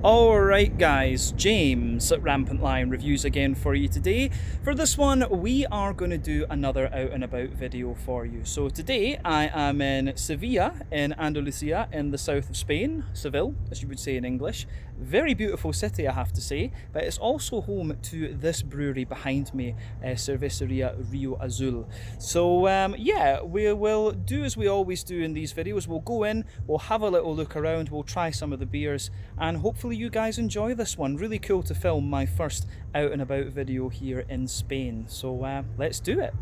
Alright guys, James at Rampant Lion Reviews again for you today. For this one, we are going to do another out and about video for you. So today I am in Sevilla in Andalucia in the south of Spain, Seville as you would say in English. Very beautiful city I have to say, but it's also home to this brewery behind me, Cervezas Río Azul. So yeah, we will do as we always do in these videos. We'll go in, we'll have a little look around, we'll try some of the beers, and hopefully you guys enjoy this one. Really cool to film my first out and about video here in Spain. So let's do it.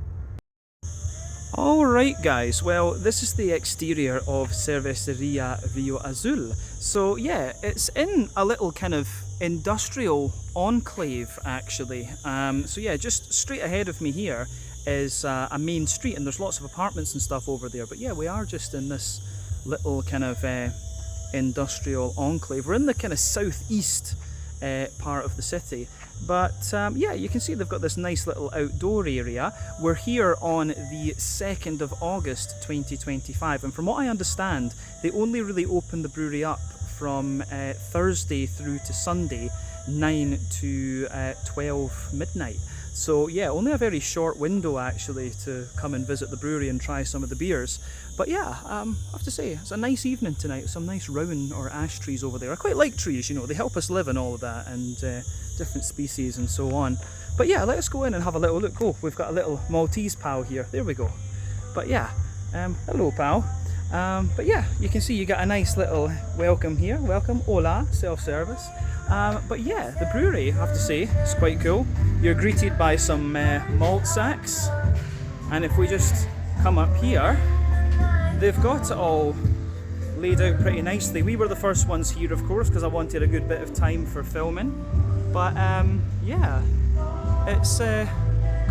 Alright guys, well this is the exterior of Cervezas Río Azul. So yeah, it's in a little kind of industrial enclave actually. So yeah, just straight ahead of me here is a main street and there's lots of apartments and stuff over there. But yeah, we are just in this little kind of industrial enclave. We're in the kind of southeast part of the city, but yeah, you can see they've got this nice little outdoor area. We're here on the 2nd of August 2025, and from what I understand they only really open the brewery up from Thursday through to Sunday 9 to 12 midnight. So yeah, only a very short window actually to come and visit the brewery and try some of the beers. But yeah, I have to say, it's a nice evening tonight. Some nice rowan or ash trees over there. I quite like trees, you know, they help us live and all of that, and different species and so on. But yeah, let's go in and have a little look. Oh, we've got a little Maltese pal here. There we go. But yeah, hello pal. But yeah, you can see you got a nice little welcome here. Welcome, hola, self-service. But yeah, the brewery, I have to say, is quite cool. You're greeted by some malt sacks, and if we just come up here, they've got it all laid out pretty nicely. We were the first ones here, of course, because I wanted a good bit of time for filming. But yeah, it's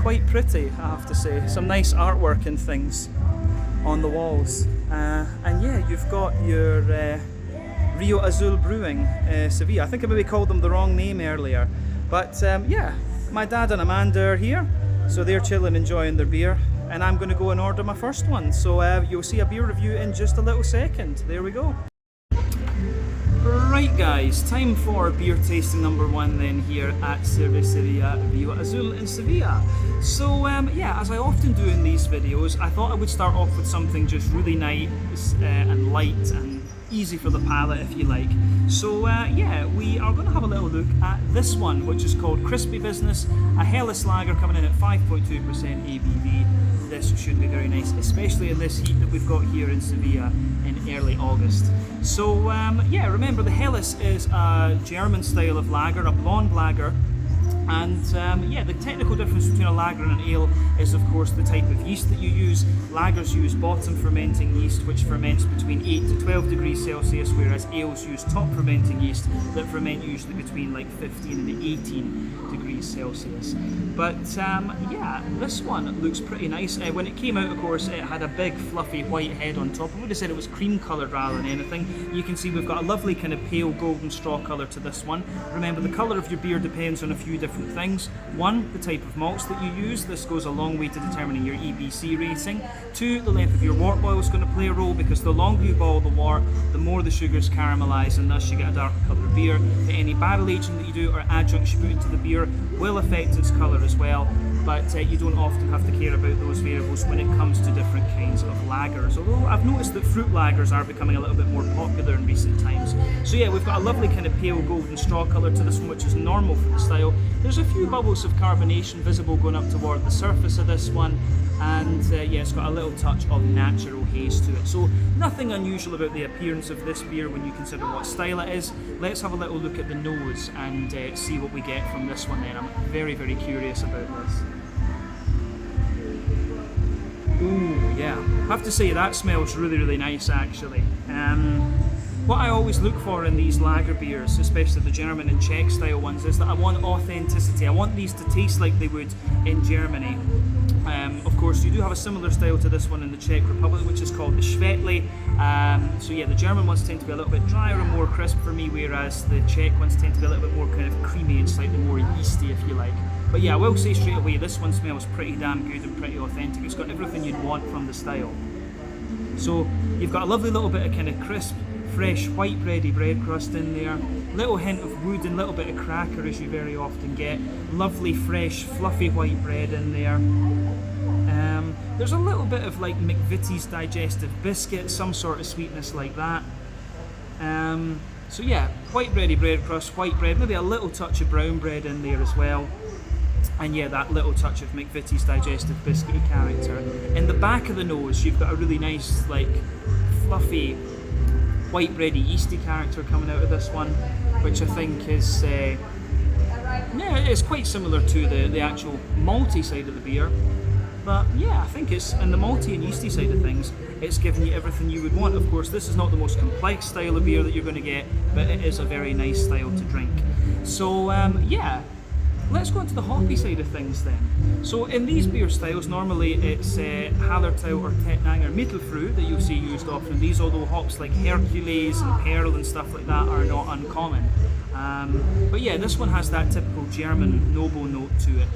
quite pretty, I have to say. Some nice artwork and things on the walls. And yeah, you've got your Río Azul Brewing, Sevilla. I think I maybe called them the wrong name earlier. But yeah, my dad and Amanda are here, so they're chilling, enjoying their beer. And I'm going to go and order my first one. So you'll see a beer review in just a little second. There we go. Right guys, time for beer tasting number one then here at Cervezas Río Azul in Sevilla. So yeah, as I often do in these videos, I thought I would start off with something just really nice and light and easy for the palate if you like. So yeah, we are going to have a little look at this one, which is called Crispy Business, a Helles lager coming in at 5.2% ABV. This should be very nice, especially in this heat that we've got here in Sevilla in early August. So yeah, remember the Helles is a German style of lager, a blonde lager. And yeah, the technical difference between a lager and an ale is of course the type of yeast that you use. Lagers use bottom fermenting yeast, which ferments between 8 to 12 degrees Celsius, whereas ales use top fermenting yeast that ferment usually between like 15 and 18 degrees Celsius. But yeah, this one looks pretty nice. When it came out, of course, it had a big fluffy white head on top. I would have said it was cream coloured rather than anything. You can see we've got a lovely kind of pale golden straw colour to this one. Remember, the colour of your beer depends on a few different things. One, the type of malts that you use. This goes a long way to determining your EBC rating. Two, the length of your wort boil is going to play a role, because the longer you boil the wort, the more the sugars caramelise, and thus you get a darker coloured beer. Any barrel aging that you do or adjuncts you put into the beer will affect its colour as well, but you don't often have to care about those variables when it comes to different kinds of lagers. Although I've noticed that fruit lagers are becoming a little bit more popular in recent times. So yeah, we've got a lovely kind of pale golden straw colour to this one, which is normal for the style. There's a few bubbles of carbonation visible going up toward the surface of this one, and yeah, it's got a little touch of natural haze to it. So nothing unusual about the appearance of this beer when you consider what style it is. Let's have a little look at the nose and see what we get from this one then. I'm very, very curious about this. Ooh, yeah. I have to say that smells really, really nice actually. What I always look for in these lager beers, especially the German and Czech style ones, is that I want authenticity. I want these to taste like they would in Germany. Of course, you do have a similar style to this one in the Czech Republic, which is called the Schwettli. So yeah, the German ones tend to be a little bit drier and more crisp for me, whereas the Czech ones tend to be a little bit more kind of creamy and slightly more yeasty, if you like. But yeah, I will say straight away, this one smells pretty damn good and pretty authentic. It's got everything you'd want from the style. So you've got a lovely little bit of kind of crisp fresh white bready bread crust in there, little hint of wood and little bit of cracker as you very often get, lovely fresh fluffy white bread in there. There's a little bit of like McVitie's digestive biscuit, some sort of sweetness like that. So yeah, white bready bread crust, white bread, maybe a little touch of brown bread in there as well. And yeah, that little touch of McVitie's digestive biscuity character. In the back of the nose, you've got a really nice, like, fluffy, white bready, yeasty character coming out of this one, which I think is, yeah, it's quite similar to the actual malty side of the beer. But yeah, I think it's, in the malty and yeasty side of things, it's giving you everything you would want. Of course, this is not the most complex style of beer that you're going to get, but it is a very nice style to drink. So yeah, let's go into the hoppy side of things then. So in these beer styles, normally it's Hallertau or Tettnanger Mittelfrüh that you'll see used often. These, although hops like Hercules and Perl and stuff like that are not uncommon. But yeah, this one has that typical German noble note to it.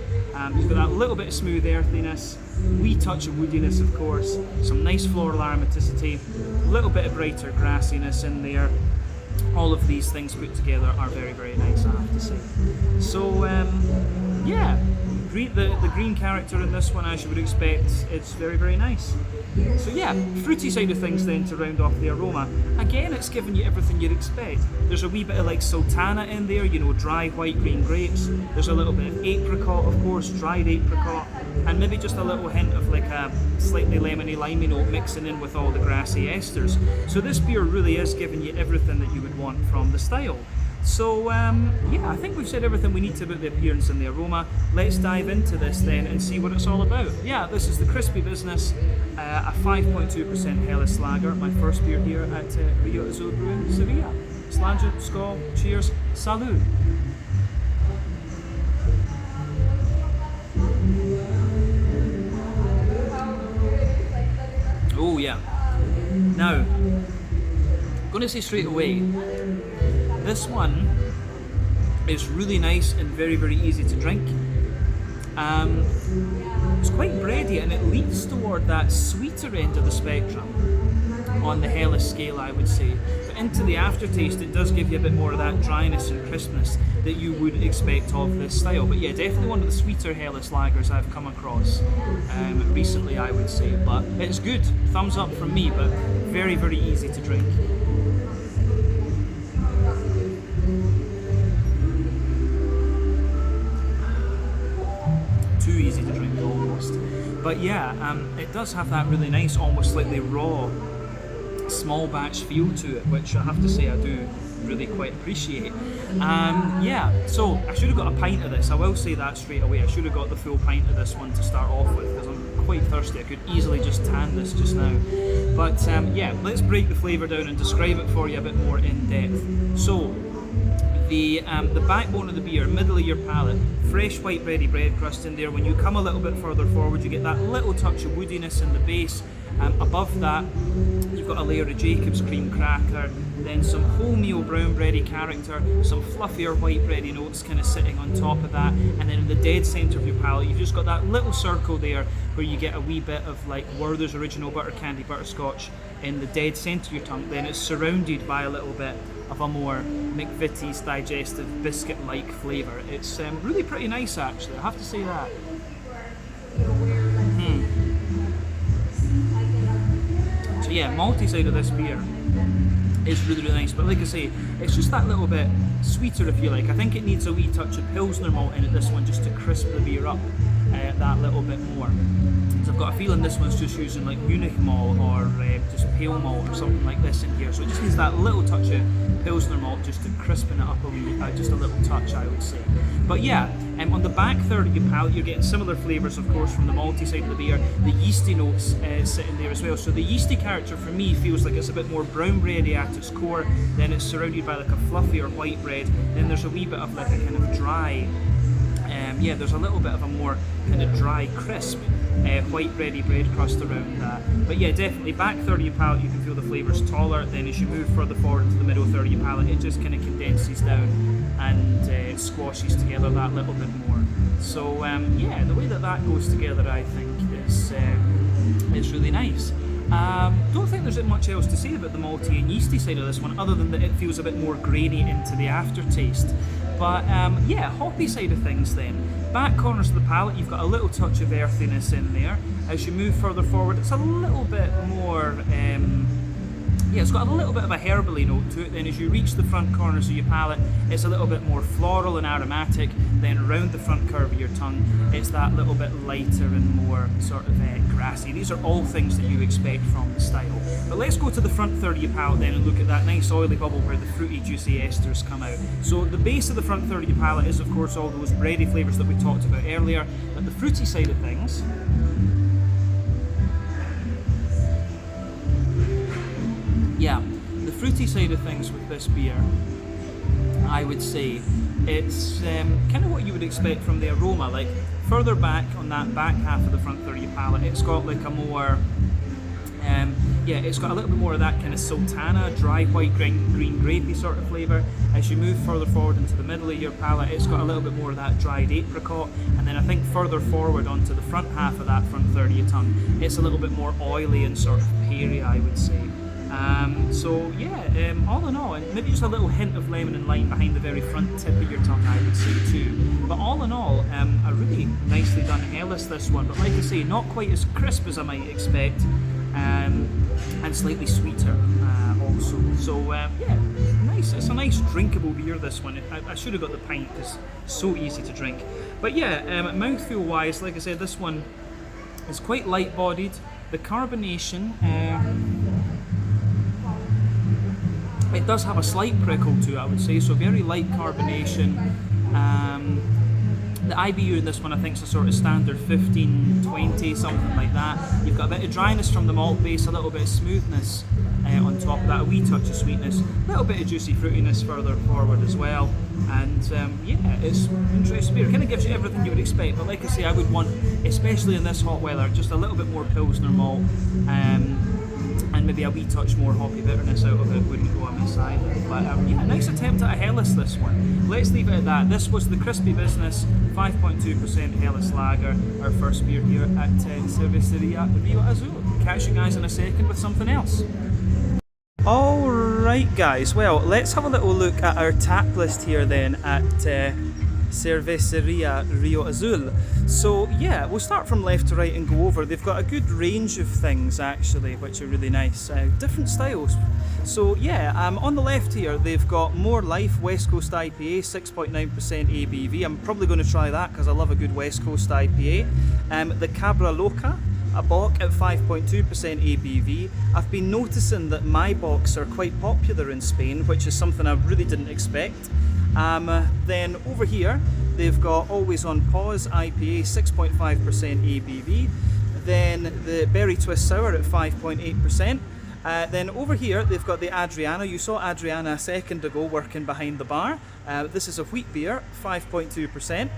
You've got that little bit of smooth earthiness, wee touch of woodiness of course, some nice floral aromaticity, a little bit of brighter grassiness in there. All of these things put together are very, very nice, I have to say. So yeah, the green character in this one, as you would expect, it's very, very nice. So yeah, fruity side of things then to round off the aroma. Again, it's giving you everything you'd expect. There's a wee bit of like sultana in there, you know, dry white green grapes. There's a little bit of apricot, of course, dried apricot, and maybe just a little hint of like a slightly lemony, limey note mixing in with all the grassy esters. So this beer really is giving you everything that you would want from the style. So yeah, I think we've said everything we need to about the appearance and the aroma. Let's dive into this then and see what it's all about. Yeah, this is the Crispy Business, a 5.2% Helles Lager, my first beer here at Río Azul Brewing, Sevilla. Sláinte, skål, cheers, salud. Oh yeah. Now, I'm going to say straight away, this one is really nice and very, very easy to drink. It's quite bready and it leans toward that sweeter end of the spectrum on the Helles scale, I would say. But into the aftertaste, it does give you a bit more of that dryness and crispness that you would expect of this style. But yeah, definitely one of the sweeter Helles lagers I've come across recently, I would say. But it's good, thumbs up from me, but very, very easy to drink. Too easy to drink almost. But yeah, it does have that really nice, almost slightly raw, small batch feel to it, which I have to say I do really quite appreciate. Yeah, so I should have got a pint of this, I will say that straight away. I should have got the full pint of this one to start off with, because I'm quite thirsty. I could easily just tan this just now. But yeah, let's break the flavour down and describe it for you a bit more in depth. So, the backbone of the beer, middle of your palate, fresh white bready bread crust in there. When you come a little bit further forward, you get that little touch of woodiness in the base. Above that, you've got a layer of Jacob's cream cracker, then some wholemeal brown bready character, some fluffier white bready notes kind of sitting on top of that, and then in the dead centre of your palate, you've just got that little circle there where you get a wee bit of like Werther's Original Butter Candy Butterscotch in the dead centre of your tongue. Then it's surrounded by a little bit of a more McVitie's digestive biscuit-like flavour. It's really pretty nice actually, I have to say that. So yeah, malty side of this beer is really, really nice, but like I say, it's just that little bit sweeter if you like. I think it needs a wee touch of Pilsner malt in it, this one, just to crisp the beer up that little bit more. So I've got a feeling this one's just using like Munich malt or just pale malt or something like this in here, so it just needs that little touch of Pilsner malt just to crispen it up a wee, just a little touch, I would say. But yeah, on the back third of your palate, you're getting similar flavours, of course, from the malty side of the beer. The yeasty notes sitting there as well. So the yeasty character for me feels like it's a bit more brown bready at its core. Then it's surrounded by like a fluffier white bread. Then there's a wee bit of like a kind of dry, yeah, there's a little bit of a more kind of dry, crisp white bready bread crust around that. But yeah, definitely back third of your palate, you can feel the flavours taller. Then as you move further forward into the middle third of your palate, it just kind of condenses down and squashes together that little bit more. So yeah, the way that that goes together, I think, is really nice. Don't think there's much else to say about the malty and yeasty side of this one, other than that it feels a bit more grainy into the aftertaste. But yeah, hoppy side of things then. Back corners of the palate, you've got a little touch of earthiness in there. As you move further forward, it's a little bit more, yeah, it's got a little bit of a herbally note to it. Then as you reach the front corners of your palate, it's a little bit more floral and aromatic. Then around the front curve of your tongue, it's that little bit lighter and more sort of grassy. These are all things that you expect from the style. But let's go to the front third of your palate then and look at that nice oily bubble where the fruity, juicy esters come out. So the base of the front third of your palate is of course all those bready flavours that we talked about earlier, but the fruity side of things, yeah, the fruity side of things with this beer, I would say it's kind of what you would expect from the aroma. Like further back on that back half of the front third of your palate, it's got like a more, yeah, it's got a little bit more of that kind of sultana, dry white green grapey sort of flavour. As you move further forward into the middle of your palate, it's got a little bit more of that dried apricot, and then I think further forward onto the front half of that front third of your tongue, it's a little bit more oily and sort of peary, I would say. So yeah, all in all, and maybe just a little hint of lemon and lime behind the very front tip of your tongue, I would say too. But all in all, a really nicely done Helles this one, but like I say, not quite as crisp as I might expect, and slightly sweeter also. So yeah, nice. It's a nice drinkable beer, this one. I should have got the pint, because it's so easy to drink. But yeah, mouthfeel wise, like I said, this one is quite light bodied. The carbonation, it does have a slight prickle to it, I would say, so very light carbonation. The IBU in this one I think is a sort of standard 15-20, something like that. You've got a bit of dryness from the malt base, a little bit of smoothness on top of that, a wee touch of sweetness, a little bit of juicy fruitiness further forward as well. And yeah, it's interesting beer. It kind of gives you everything you would expect, but like I say, I would want, especially in this hot weather, just a little bit more Pilsner malt, and maybe a wee touch more hoppy bitterness out of it wouldn't go amiss either. But yeah, nice attempt at a Helles, this one. Let's leave it at that. This was the Crispy Business 5.2% Helles Lager, our first beer here at Cervezas Río Azul. Catch you guys in a second with something else. Alright guys, well, let's have a little look at our tap list here then at Cervezas Río Azul. So yeah, we'll start from left to right and go over. They've got a good range of things actually, which are really nice. Different styles. So yeah, on the left here they've got More Life West Coast IPA, 6.9% ABV. I'm probably going to try that because I love a good West Coast IPA. The Cabra Loca, a bock at 5.2% ABV. I've been noticing that my bocks are quite popular in Spain, which is something I really didn't expect. Then over here they've got Always on Pause IPA, 6.5% ABV. Then the Berry Twist Sour at 5.8%. Then over here they've got the Adriana. You saw Adriana a second ago working behind the bar. This is a wheat beer, 5.2%.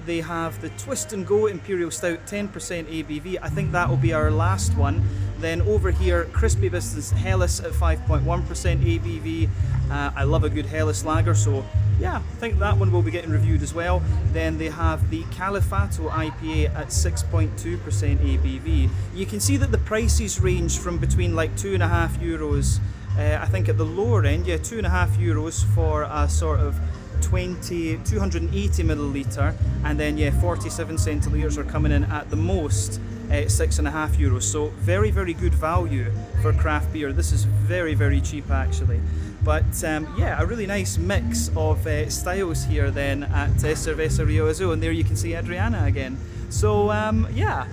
They have the Twist and Go Imperial Stout, 10% ABV. I think that will be our last one. Then over here, Crispy Business Helles at 5.1% ABV. I love a good Helles lager, so yeah, I think that one will be getting reviewed as well. Then they have the Califato IPA at 6.2% ABV. You can see that the prices range from between like €2.5, I think at the lower end, yeah, €2.5 for a sort of 280 milliliter, and then yeah, 47 centilitres are coming in at the most €6.5. So very, very good value for craft beer. This is very, very cheap actually. But yeah, a really nice mix of styles here then at Cervezas Río Azul, and there you can see Adriana again. So yeah,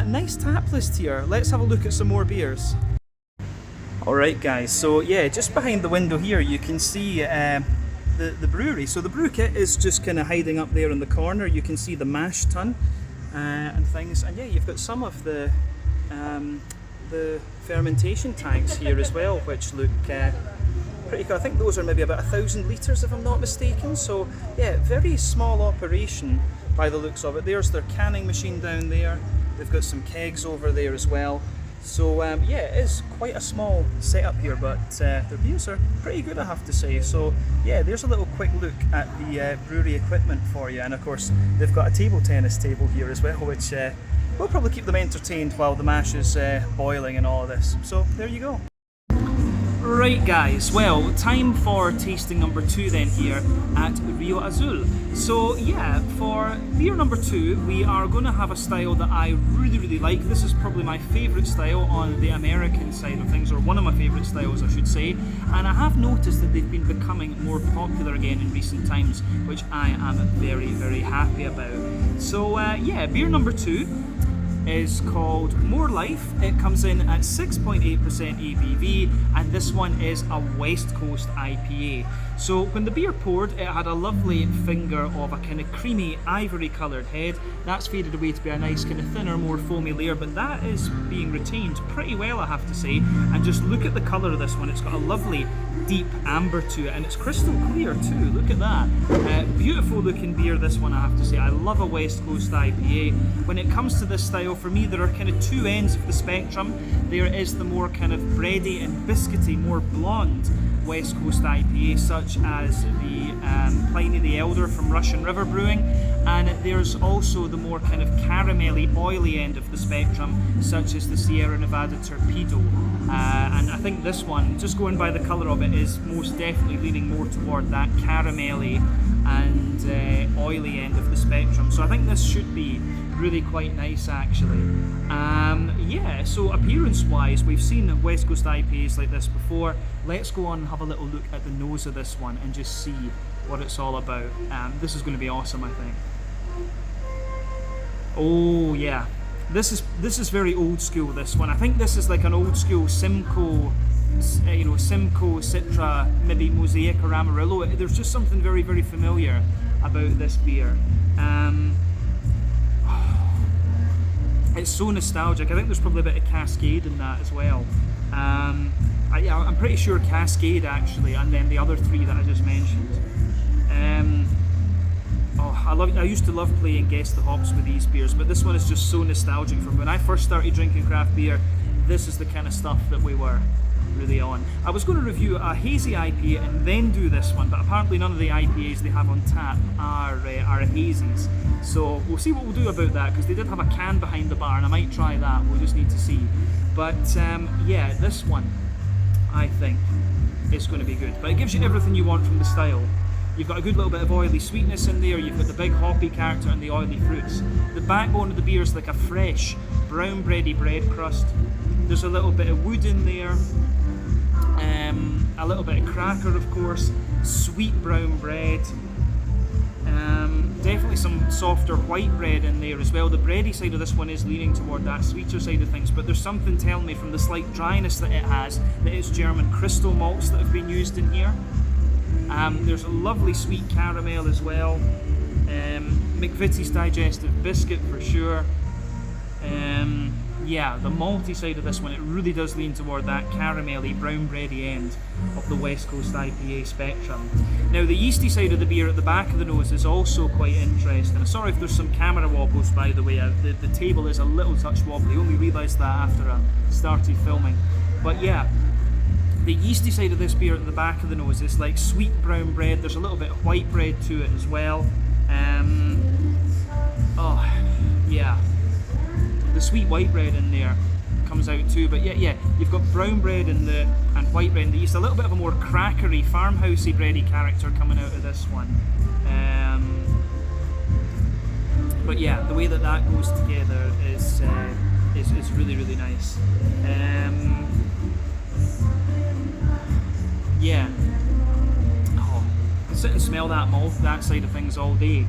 nice tap list here. Let's have a look at some more beers. Alright guys, so yeah, just behind the window here you can see the brewery. So the brew kit is just kind of hiding up there in the corner. You can see the mash tun and things, and yeah, you've got some of the fermentation tanks here as well, which look pretty cool. I think those are maybe about 1,000 litres if I'm not mistaken. So yeah, very small operation by the looks of it. There's their canning machine down there. They've got some kegs over there as well. So yeah, it is quite a small setup here, but their beers are pretty good, I have to say. So yeah, there's a little quick look at the brewery equipment for you, and of course they've got a table tennis table here as well, which we'll probably keep them entertained while the mash is boiling and all of this. So there you go. Right guys, well, time for tasting number 2 then here at Rio Azul. So yeah, for beer number 2, we are going to have a style that I really like. This is probably my favourite style on the American side of things, or one of my favourite styles I should say, and I have noticed that they've been becoming more popular again in recent times, which I am very happy about. So yeah, beer number 2 is called More Life. It comes in at 6.8% ABV, and this one is a West Coast IPA. So when the beer poured, it had a lovely finger of a kind of creamy ivory coloured head. That's faded away to be a nice kind of thinner, more foamy layer, but that is being retained pretty well, I have to say. And just look at the colour of this one. It's got a lovely deep amber to it, and it's crystal clear too. Look at that. Beautiful looking beer, this one, I have to say. I love a West Coast IPA. When it comes to this style, for me, there are kind of two ends of the spectrum. There is the more kind of bready and biscuity, more blonde West Coast IPA, such as the Pliny the Elder from Russian River Brewing, and there's also the more kind of caramelly, oily end of the spectrum, such as the Sierra Nevada Torpedo. And I think this one, just going by the colour of it, is most definitely leaning more toward that caramelly and oily end of the spectrum. So I think this should be really quite nice actually. Yeah, so appearance wise, we've seen West Coast IPAs like this before. Let's go on and have a little look at the nose of this one and just see what it's all about. This is going to be awesome, I think. Oh yeah, this is very old school, this one. I think this is like an old school Simcoe, you know, Simcoe, Citra, maybe Mosaic or Amarillo. There's just something very familiar about this beer. It's so nostalgic. I think there's probably a bit of Cascade in that as well. Yeah, I'm pretty sure Cascade actually, and then the other three that I just mentioned. I used to love playing Guess the Hops with these beers, but this one is just so nostalgic. From when I first started drinking craft beer, this is the kind of stuff that we were really on. I was going to review a hazy IPA and then do this one, but apparently none of the IPAs they have on tap are hazies. So we'll see what we'll do about that, because they did have a can behind the bar and I might try that. We'll just need to see. But yeah, this one I think is going to be good. But it gives you everything you want from the style. You've got a good little bit of oily sweetness in there, you've got the big hoppy character and the oily fruits. The backbone of the beer is like a fresh brown bready bread crust. There's a little bit of wood in there, a little bit of cracker of course, sweet brown bread, definitely some softer white bread in there as well. The bready side of this one is leaning toward that sweeter side of things, but there's something telling me from the slight dryness that it has that it's German crystal malts that have been used in here. There's a lovely sweet caramel as well, McVitie's digestive biscuit for sure. Yeah, the malty side of this one, it really does lean toward that caramelly, brown bready end of the West Coast IPA spectrum. Now the yeasty side of the beer at the back of the nose is also quite interesting. Sorry if there's some camera wobbles, by the way. The table is a little touch wobbly. I only realised that after I started filming. But yeah, the yeasty side of this beer at the back of the nose is like sweet brown bread. There's a little bit of white bread to it as well. Oh yeah, the sweet white bread in there comes out too. But yeah, you've got brown bread and white bread in the yeast. A little bit of a more crackery, farmhousey bready character coming out of this one. But yeah, the way that goes together is really nice. Yeah. Oh, I can sit and smell that malt, that side of things all day.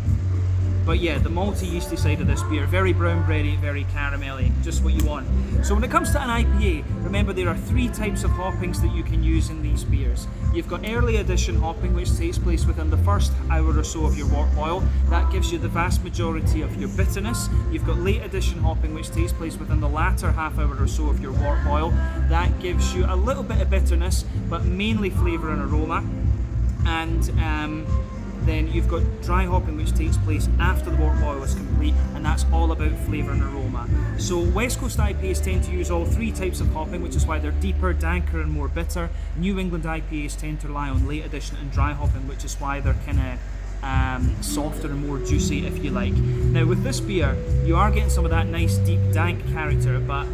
But yeah, the malty yeasty side of this beer, very brown bready, very caramelly, just what you want. So when it comes to an IPA, remember there are three types of hoppings that you can use in these beers. You've got early addition hopping, which takes place within the first hour or so of your wort boil. That gives you the vast majority of your bitterness. You've got late addition hopping, which takes place within the latter half hour or so of your wort boil. That gives you a little bit of bitterness, but mainly flavour and aroma. And then you've got dry hopping, which takes place after the wort boil is complete, and that's all about flavour and aroma. So West Coast IPAs tend to use all three types of hopping, which is why they're deeper, danker and more bitter. New England IPAs tend to rely on late addition and dry hopping, which is why they're kind of softer and more juicy, if you like. Now with this beer, you are getting some of that nice deep dank character, but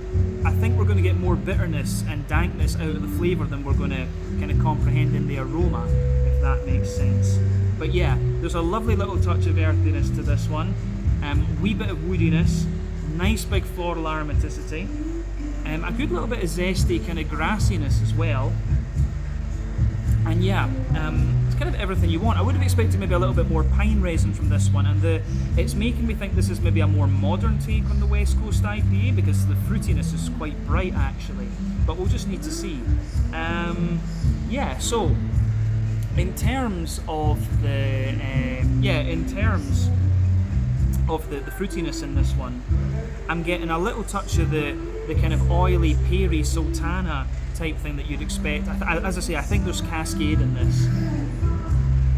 I think we're going to get more bitterness and dankness out of the flavour than we're going to kind of comprehend in the aroma, if that makes sense. But yeah, there's a lovely little touch of earthiness to this one, wee bit of woodiness, nice big floral aromaticity, a good little bit of zesty kind of grassiness as well. And yeah, it's kind of everything you want. I would have expected maybe a little bit more pine resin from this one, and it's making me think this is maybe a more modern take on the West Coast IPA, because the fruitiness is quite bright actually, but we'll just need to see. Yeah, so in terms of the fruitiness in this one, I'm getting a little touch of the kind of oily, peary sultana type thing that you'd expect. As I say, I think there's Cascade in this.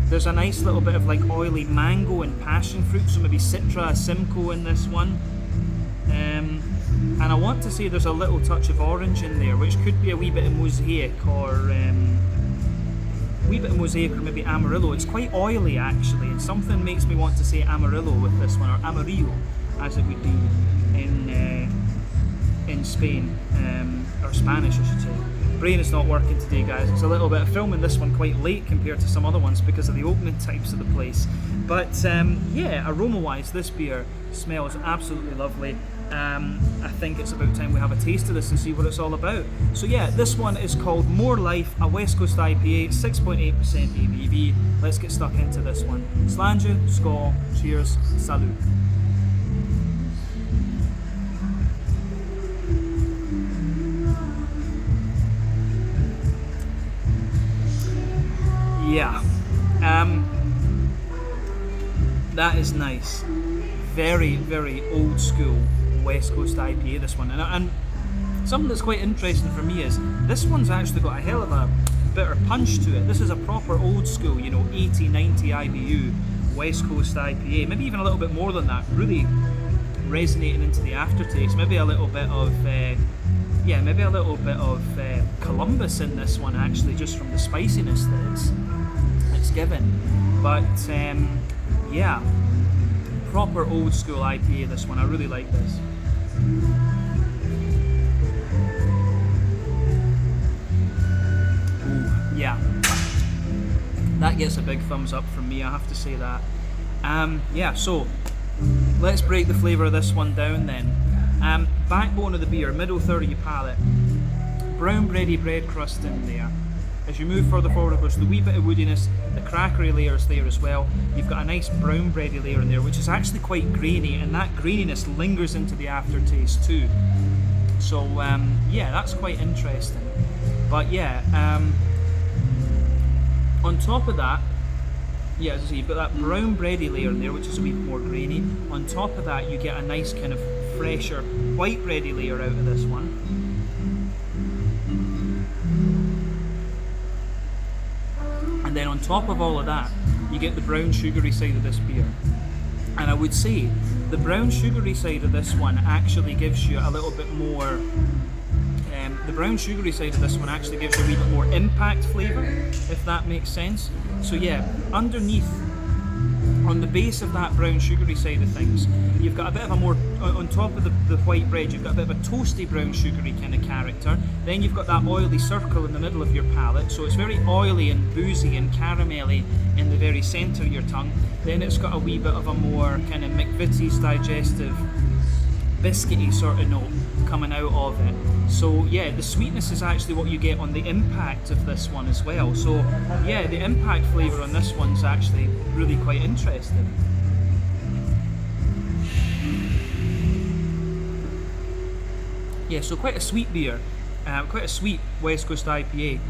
There's a nice little bit of like oily mango and passion fruit, so maybe Citra, Simcoe in this one. And I want to say there's a little touch of orange in there, which could be a wee bit of mosaic or maybe Amarillo. It's quite oily actually, and something makes me want to say Amarillo with this one, or Amarillo as it would be in Spain, or Spanish I should say. Brain is not working today, guys. It's a little bit of filming this one quite late compared to some other ones because of the opening times of the place. But yeah, aroma wise, this beer smells absolutely lovely. I think it's about time we have a taste of this and see what it's all about. So yeah, this one is called More Life, a West Coast IPA, 6.8% ABV. Let's get stuck into this one. Slàinte, skål, cheers, salut. Yeah, that is nice. Very, very old school West Coast IPA, this one. And something that's quite interesting for me is this one's actually got a hell of a bitter punch to it. This is a proper old school, 80, 90 IBU West Coast IPA, maybe even a little bit more than that, really resonating into the aftertaste. Maybe a little bit of Columbus in this one actually, just from the spiciness that it's given. But yeah, proper old school IPA, this one. I really like this. Ooh, yeah, that gets a big thumbs up from me, I have to say that. Yeah, so let's break the flavour of this one down then. Backbone of the beer, middle third of your palate, brown bready bread crust in there. As you move further forward, of course, the wee bit of woodiness, the crackery layers there as well. You've got a nice brown bready layer in there, which is actually quite grainy, and that graininess lingers into the aftertaste too. So yeah, that's quite interesting. But yeah, on top of that, yeah, as I say, you've got that brown bready layer in there, which is a wee bit more grainy. On top of that, you get a nice kind of fresher white bready layer out of this one. And then on top of all of that, you get the brown sugary side of this beer. And I would say the brown sugary side of this one actually gives you a little bit more, the brown sugary side of this one actually gives you a wee bit more impact flavour, if that makes sense. So yeah, underneath, on the base of that brown sugary side of things, you've got a bit of a more, on top of the white bread, you've got a bit of a toasty brown sugary kind of character. Then you've got that oily circle in the middle of your palate, so it's very oily and boozy and caramelly in the very centre of your tongue. Then it's got a wee bit of a more kind of McVitie's digestive, biscuity sort of note coming out of it. So yeah, the sweetness is actually what you get on the impact of this one as well. So yeah, the impact flavour on this one's actually really quite interesting. Yeah, so quite a sweet beer, quite a sweet West Coast IPA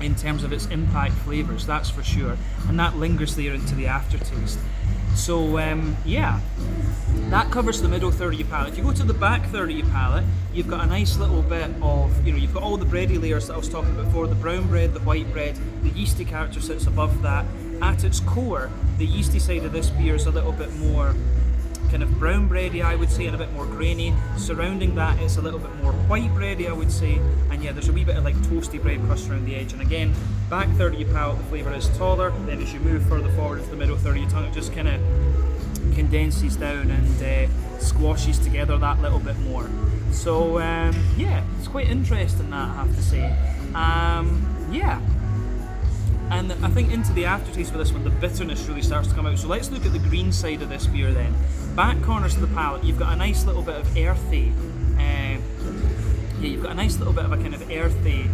in terms of its impact flavours, that's for sure, and that lingers there into the aftertaste. So yeah, that covers the middle third of your palate. If you go to the back third of your palate, you've got a nice little bit of, you've got all the bready layers that I was talking about before, the brown bread, the white bread, the yeasty character sits above that. At its core, the yeasty side of this beer is a little bit more kind of brown bready, I would say, and a bit more grainy. Surrounding that, it's a little bit more white bready, I would say, and yeah, there's a wee bit of like toasty bread crust around the edge. And again, back third of your palate, the flavour is taller. Then as you move further forward into the middle third of your tongue, it just kind of condenses down and squashes together that little bit more. So yeah, it's quite interesting, that I have to say. Yeah. And I think into the aftertaste for this one, the bitterness really starts to come out. So let's look at the green side of this beer then. Back corners of the palate, you've got a nice little bit of earthy, yeah, you've got a nice little bit of a kind of earthy,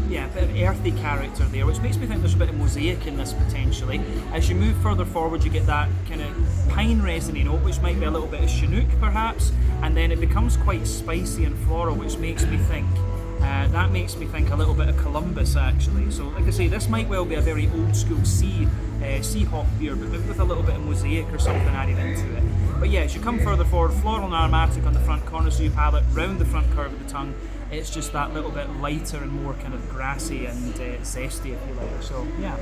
yeah, a bit of earthy character there, which makes me think there's a bit of mosaic in this potentially. As you move further forward, you get that kind of pine resiny note, which might be a little bit of Chinook perhaps, and then it becomes quite spicy and floral, which makes me think that makes me think a little bit of Columbus actually. So like I say, this might well be a very old school sea hop beer, but maybe with a little bit of mosaic or something added into it. But yeah, as you come further forward, floral and aromatic on the front corners of your palate, round the front curve of the tongue, it's just that little bit lighter and more kind of grassy and zesty, if you like. So yeah.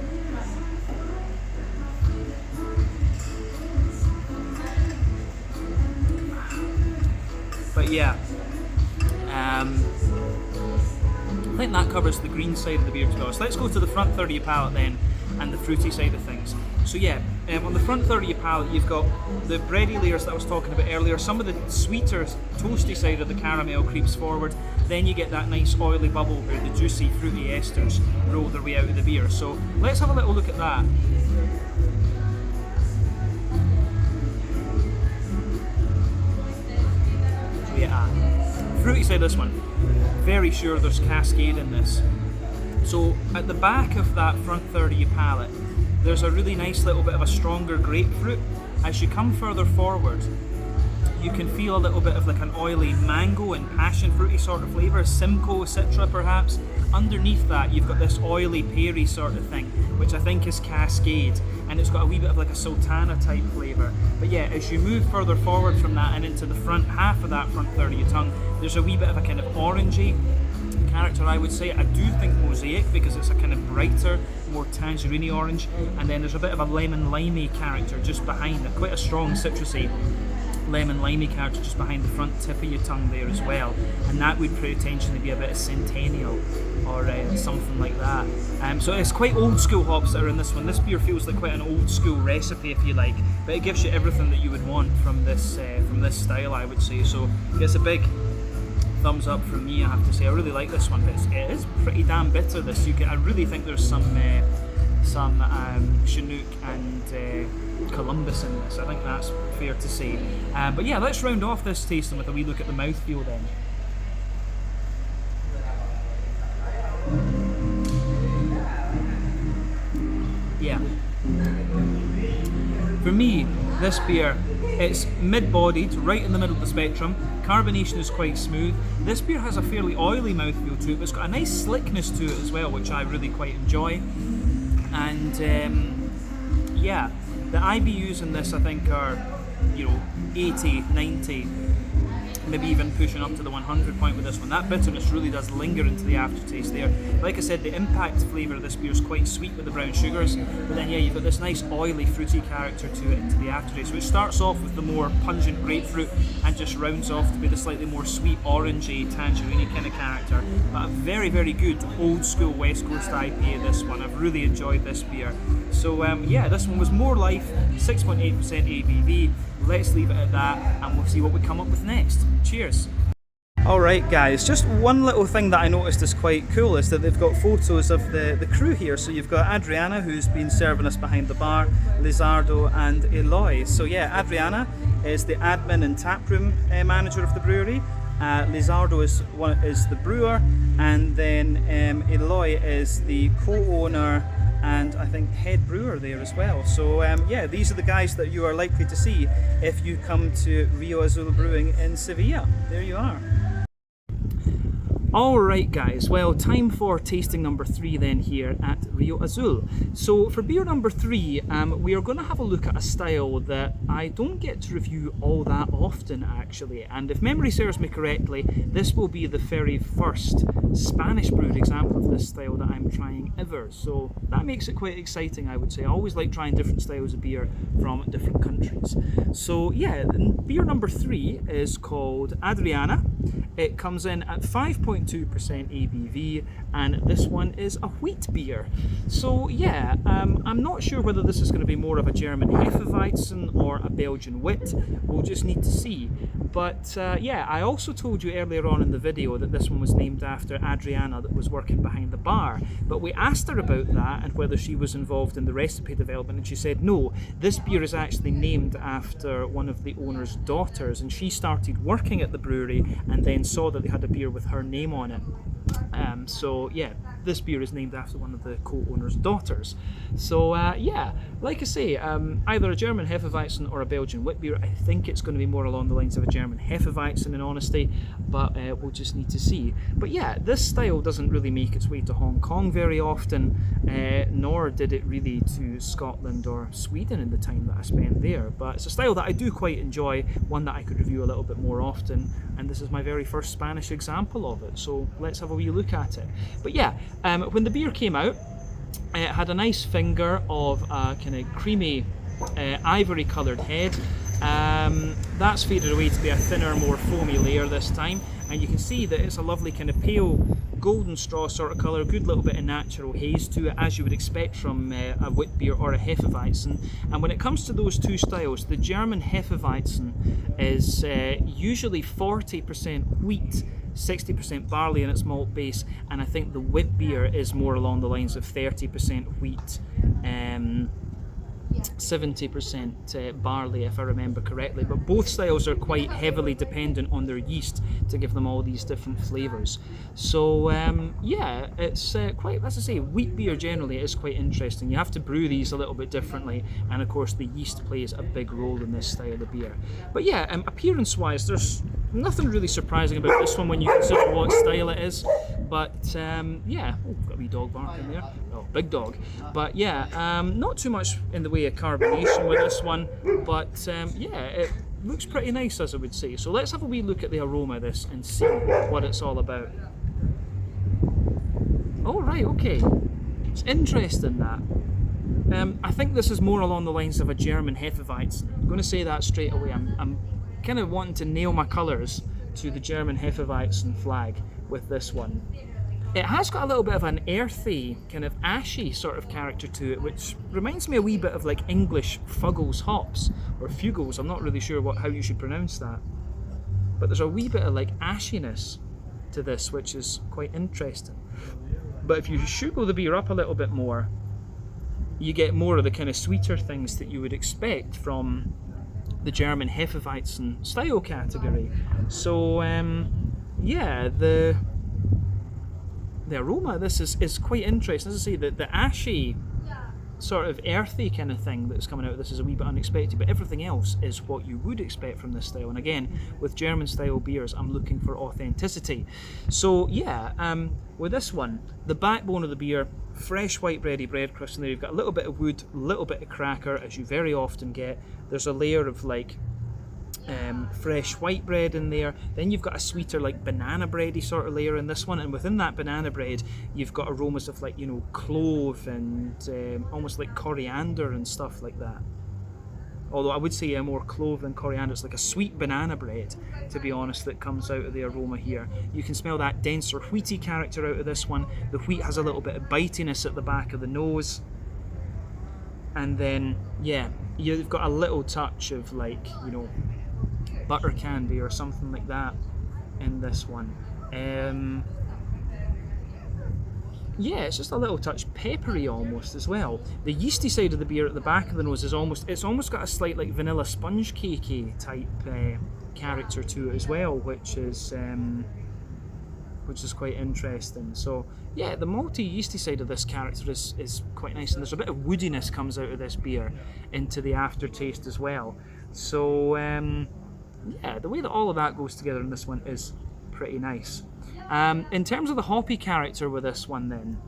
But yeah, I think that covers the green side of the beer to be honest. Let's go to the front third of your palate then, and the fruity side of things. So yeah, on the front third of your palate, you've got the bready layers that I was talking about earlier. Some of the sweeter, toasty side of the caramel creeps forward. Then you get that nice oily bubble where the juicy, fruity esters roll their way out of the beer. So let's have a little look at that. So yeah, fruity side of this one. Very sure there's Cascade in this. So at the back of that front third of your palate, there's a really nice little bit of a stronger grapefruit. As you come further forward, you can feel a little bit of like an oily mango and passion fruity sort of flavour, Simcoe, Citra perhaps. Underneath that, you've got this oily peary sort of thing, which I think is Cascade, and it's got a wee bit of like a sultana type flavour. But yeah, as you move further forward from that and into the front half of that front third of your tongue, there's a wee bit of a kind of orangey character, I would say. I do think mosaic because it's a kind of brighter, more tangerine orange, and then there's a bit of a lemon limey character just behind it, quite a strong citrusy lemon limey character just behind the front tip of your tongue there as well, and that would potentially be a bit of Centennial or something like that. So it's quite old school hops that are in this one. This beer feels like quite an old school recipe, if you like, but it gives you everything that you would want from this style, I would say. So it gets a big thumbs up from me, I have to say. I really like this one. It is pretty damn bitter. This I really think there's some Chinook and Columbus in this. I think that's fair to say. But yeah, let's round off this tasting with a wee look at the mouthfeel then. Yeah. For me, this beer, it's mid-bodied, right in the middle of the spectrum. Carbonation is quite smooth. This beer has a fairly oily mouthfeel to it, but it's got a nice slickness to it as well, which I really quite enjoy. And yeah, the IBUs in this I think are, 80, 90, maybe even pushing up to the 100 point with this one. That bitterness really does linger into the aftertaste there. Like I said, the impact flavour of this beer is quite sweet with the brown sugars, but then yeah, you've got this nice oily, fruity character to it into the aftertaste, which starts off with the more pungent grapefruit and just rounds off to be the slightly more sweet, orangey, tangerine kind of character. But a very, very good old school West Coast IPA, this one. I've really enjoyed this beer. So yeah, this one was more life, 6.8% ABV. Let's leave it at that, and we'll see what we come up with next. Cheers. Alright guys, just one little thing that I noticed is quite cool is that they've got photos of the crew here. So you've got Adriana, who's been serving us behind the bar, Lizardo and Eloy. So yeah, Adriana is the admin and taproom manager of the brewery. Lizardo is the brewer, and then Eloy is the co-owner and I think head brewer there as well. So yeah, these are the guys that you are likely to see if you come to Rio Azul Brewing in Sevilla. There you are. Alright guys, well, time for tasting number 3 then here at Rio Azul. So for beer number 3, we are going to have a look at a style that I don't get to review all that often actually, and if memory serves me correctly, this will be the very first Spanish brewed example of this style that I'm trying ever, so that makes it quite exciting, I would say. I always like trying different styles of beer from different countries. So yeah, beer number 3 is called Adriana. It comes in at 5.2% ABV, and this one is a wheat beer. So yeah, I'm not sure whether this is going to be more of a German Hefeweizen or a Belgian Wit. We'll just need to see. But yeah, I also told you earlier on in the video that this one was named after Adriana that was working behind the bar. But we asked her about that and whether she was involved in the recipe development, and she said no, this beer is actually named after one of the owner's daughters, and she started working at the brewery and then saw that they had a beer with her name on it. So yeah, this beer is named after one of the co-owner's daughters. So yeah, like I say, either a German Hefeweizen or a Belgian wit beer. I think it's going to be more along the lines of a German Hefeweizen in honesty, but we'll just need to see. But yeah, this style doesn't really make its way to Hong Kong very often, nor did it really to Scotland or Sweden in the time that I spent there. But it's a style that I do quite enjoy, one that I could review a little bit more often, and this is my very first Spanish example of it, so let's have a wee look at it. But yeah, when the beer came out, it had a nice finger of a kind of creamy ivory coloured head. That's faded away to be a thinner, more foamy layer this time, and you can see that it's a lovely kind of pale golden straw sort of colour, good little bit of natural haze to it, as you would expect from a wit beer or a Hefeweizen. And when it comes to those two styles, the German Hefeweizen is usually 40% wheat, 60% barley in its malt base, and I think the wit beer is more along the lines of 30% wheat, 70% barley if I remember correctly, but both styles are quite heavily dependent on their yeast to give them all these different flavours. So yeah, it's quite, as I say, wheat beer generally is quite interesting. You have to brew these a little bit differently, and of course the yeast plays a big role in this style of beer. But yeah, appearance wise, there's nothing really surprising about this one when you consider what style it is. But yeah, oh, got a wee dog barking there. Oh, big dog. But yeah, not too much in the way of carbonation with this one, but yeah, it looks pretty nice, as I would say. So let's have a wee look at the aroma of this and see what it's all about. Oh right, okay. It's interesting that. I think this is more along the lines of a German Hefeweizen. I'm going to say that straight away. I'm kind of wanting to nail my colours to the German Hefeweizen flag with this one. It has got a little bit of an earthy, kind of ashy sort of character to it, which reminds me a wee bit of like English Fuggles hops, or Fugles, I'm not really sure how you should pronounce that. But there's a wee bit of like ashiness to this, which is quite interesting. But if you sugar the beer up a little bit more, you get more of the kind of sweeter things that you would expect from the German Hefeweizen style category. So yeah, the aroma of this is quite interesting. As I say, the ashy sort of earthy kind of thing that's coming out of this is a wee bit unexpected, but everything else is what you would expect from this style. And again, with German style beers, I'm looking for authenticity. So yeah, with this one, the backbone of the beer, fresh white bready bread crust in there. You've got a little bit of wood, a little bit of cracker, as you very often get. There's a layer of like fresh white bread in there. Then you've got a sweeter like banana bready sort of layer in this one, and within that banana bread you've got aromas of like, you know, clove and almost like coriander and stuff like that. Although I would say more clove than coriander. It's like a sweet banana bread, to be honest, that comes out of the aroma here. You can smell that denser wheaty character out of this one. The wheat has a little bit of bitiness at the back of the nose, and then yeah, you've got a little touch of like, you know, butter candy or something like that in this one. Yeah, it's just a little touch peppery almost as well. The yeasty side of the beer at the back of the nose is almost got a slight like vanilla sponge cakey type character to it as well, which is quite interesting. So yeah, the malty yeasty side of this character is quite nice, and there's a bit of woodiness comes out of this beer into the aftertaste as well. So yeah, the way that all of that goes together in this one is pretty nice. In terms of the hoppy character with this one then,